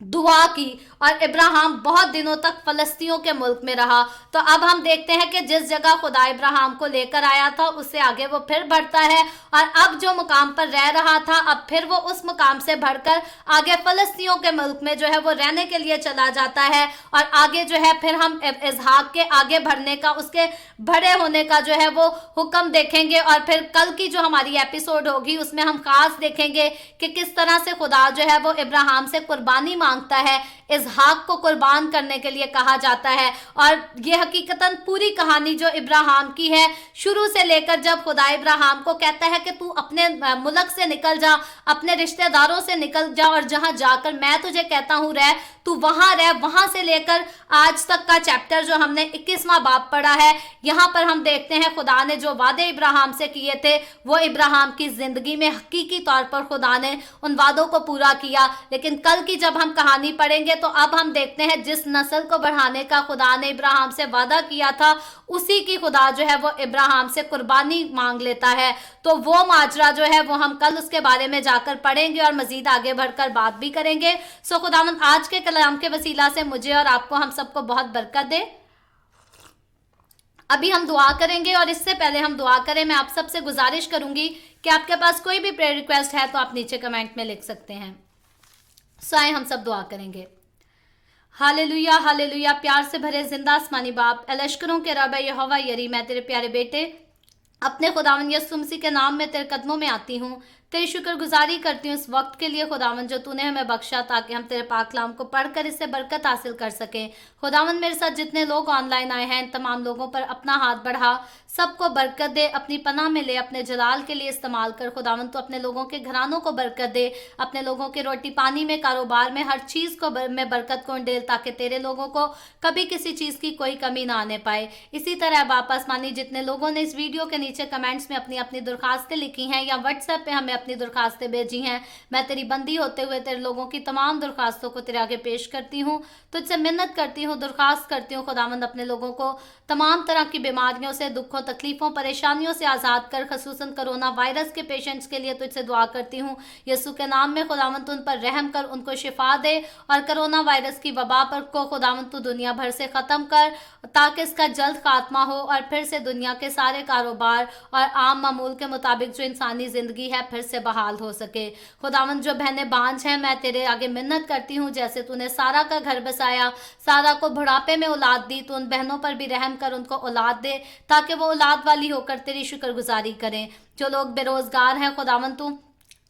दुआ की, और इब्राहिम बहुत दिनों तक फलस्तियों के मुल्क में रहा। तो अब हम देखते हैं कि जिस जगह खुदा इब्राहिम को लेकर आया था उससे आगे वो फिर बढ़ता है, और अब जो मुकाम पर रह रहा था अब फिर वो उस मुकाम से बढ़कर आगे फलस्तियों के मुल्क में जो है वो रहने के लिए चला जाता है। और आगे जो है फिर हम इसहाक के आगे बढ़ने का, उसके बड़े होने का जो है वो हुक्म देखेंगे। और फिर कल की जो हमारी एपिसोड होगी उसमें हम खास देखेंगे कि किस तरह से खुदा जो है वो इब्राहिम से कुर्बानी मांगता है, इसहाक को कुर्बान करने के लिए कहा जाता है। और ये हकीकतन पूरी कहानी जो इब्राहिम की है, शुरू से लेकर जब खुदा इब्राहिम को कहता है कि तू अपने मुल्क से निकल जा, अपने रिश्तेदारों से निकल जा, और जहां जाकर मैं तुझे कहता हूं रह, तू वहां रह, वहां से लेकर आज तक का चैप्टर जो हमने 21वां बाब पढ़ा है, यहाँ पर हम देखते हैं खुदा ने जो वादे इब्राहिम से किए थे वो इब्राहिम की जिंदगी में हकीकी तौर पर खुदा ने उन वादों को पूरा किया। लेकिन कल की जब हम कहानी पढ़ेंगे तो अब हम देखते हैं जिस नस्ल को बढ़ाने का खुदा ने इब्राहिम से वादा किया था, उसी की खुदा जो है वो इब्राहिम से कुर्बानी मांग लेता है। तो वो माजरा जो है वो हम कल उसके बारे में जाकर पढ़ेंगे और मजीद आगे बढ़कर बात भी करेंगे। सो खुदावंद आज के कलाम के वसीला से मुझे और आपको, हम सबको बहुत बरकत दे। ابھی ہم دعا کریں گے، اور اس سے پہلے ہم دعا کریں میں آپ سب سے گزارش کروں گی کہ آپ کے پاس کوئی بھی پریئر ریکویسٹ ہے تو آپ نیچے کمنٹ میں لکھ سکتے ہیں۔ آئیں ہم سب دعا کریں گے۔ ہاللویا ہاللویا، پیار سے بھرے زندہ آسمانی باپ، اے لشکروں کے رب یہوہ یری، میں تیرے پیارے بیٹے اپنے خداوند یسوع مسیح کے نام میں تیرے قدموں میں آتی ہوں، تیری شکر گزاری کرتی ہوں اس وقت کے لیے خداوند جو تو نے ہمیں بخشا تاکہ ہم تیرے پاک کلام کو پڑھ کر اس سے برکت حاصل کر سکیں۔ خداوند میرے ساتھ جتنے لوگ آن لائن آئے ہیں ان تمام لوگوں پر اپنا ہاتھ بڑھا، سب کو برکت دے، اپنی پناہ میں لے، اپنے جلال کے لیے استعمال کر خداوند، تو اپنے لوگوں کے گھرانوں کو برکت دے، اپنے لوگوں کے روٹی پانی میں، کاروبار میں، ہر چیز کو میں برکت کو انڈیل، تاکہ تیرے لوگوں کو کبھی کسی چیز کی کوئی کمی نہ آنے پائے۔ اسی طرح باپ آسمانی جتنے لوگوں نے اس ویڈیو کے نیچے کمنٹس میں اپنی اپنی درخواستیں لکھی ہیں یا واٹس ایپ پہ ہمیں اپنی درخواستیں بھیجی ہیں، میں تیری بندی ہوتے ہوئے تیرے لوگوں کی تمام درخواستوں کو تیرے آگے پیش کرتی ہوں، تجھ سے منت کرتی ہوں، درخواست کرتی ہوں خداوند اپنے لوگوں کو تمام طرح کی بیماریوں سے، دکھوں، تکلیفوں، پریشانیوں سے آزاد کر، خصوصاً کرونا وائرس کے پیشنٹس کے لیے تجھ سے دعا کرتی ہوں یسوع کے نام میں خداوند، ان پر رحم کر، ان کو شفا دے، اور کرونا وائرس کی وبا پر کو خداوند تو دنیا بھر سے ختم کر تاکہ اس کا جلد خاتمہ ہو، اور پھر سے دنیا کے سارے کاروبار اور عام معمول کے مطابق جو انسانی زندگی ہے پھر سے بحال ہو سکے۔ خداوند جو بہنیں بانجھ ہیں میں تیرے آگے منت کرتی ہوں، جیسے تو نے سارا کا گھر بسایا، سارا کو بڑھاپے میں اولاد دی، تو ان بہنوں پر بھی رحم کر، ان کو اولاد دے تاکہ وہ اولاد والی ہو کر تیری شکر گزاری کریں۔ جو لوگ بے روزگار ہیں خداوند تو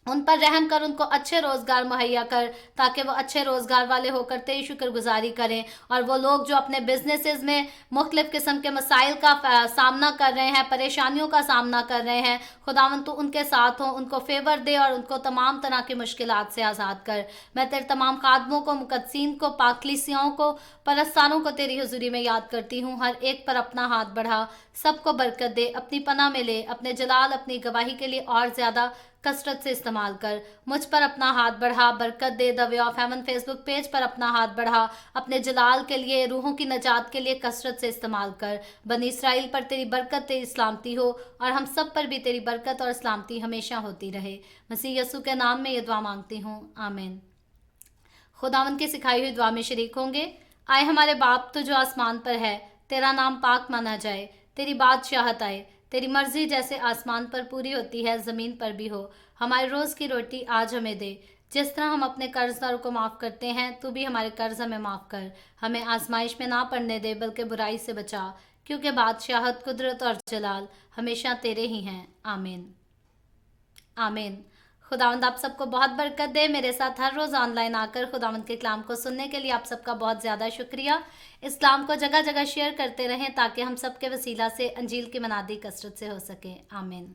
ان پر رحم کر، ان کو اچھے روزگار مہیا کر تاکہ وہ اچھے روزگار والے ہو کر تیری شکر گزاری کریں، اور وہ لوگ جو اپنے بزنسز میں مختلف قسم کے مسائل کا سامنا کر رہے ہیں، پریشانیوں کا سامنا کر رہے ہیں، خداوند تو ان کے ساتھ ہوں، ان کو فیور دے اور ان کو تمام طرح کی مشکلات سے آزاد کر۔ میں تیرے تمام خادموں کو، مقدسین کو، پاک کلیسیاؤں کو، پرستاروں کو تیری حضوری میں یاد کرتی ہوں، ہر ایک پر اپنا ہاتھ بڑھا، سب کو برکت دے، اپنی پناہ میں لے، اپنے جلال، اپنی گواہی کے لیے اور زیادہ کثرت سے استعمال کر، مجھ پر اپنا ہاتھ بڑھا، برکت دے، the way of heaven Facebook page پر اپنا ہاتھ بڑھا، اپنے جلال کے لیے، روحوں کی نجات کے لیے کثرت سے استعمال کر، بنی اسرائیل پر تیری برکت، تیری سلامتی ہو، اور ہم سب پر بھی تیری برکت اور سلامتی ہمیشہ ہوتی رہے۔ مسیح یسوع کے نام میں یہ دعا مانگتی ہوں، آمین۔ خداوند کی سکھائی ہوئی دعا میں شریک ہوں گے۔ آئے ہمارے باپ تو جو آسمان پر ہے، تیرا نام پاک مانا جائے، تیری بادشاہت آئے، تیری مرضی جیسے آسمان پر پوری ہوتی ہے زمین پر بھی ہو۔ ہمارے روز کی روٹی آج ہمیں دے، جس طرح ہم اپنے قرض داروں کو معاف کرتے ہیں تو بھی ہمارے قرض ہمیں معاف کر، ہمیں آزمائش میں نہ پڑنے دے بلکہ برائی سے بچا، کیونکہ بادشاہت، قدرت اور جلال ہمیشہ تیرے ہی ہیں، آمین آمین۔ خداوند آپ سب کو بہت برکت دے۔ میرے ساتھ ہر روز آن لائن آ کر خداوند کے کلام کو سننے کے لیے آپ سب کا بہت زیادہ شکریہ۔ اس کلام کو جگہ جگہ شیئر کرتے رہیں تاکہ ہم سب کے وسیلہ سے انجیل کی منادی کثرت سے ہو سکے، آمین۔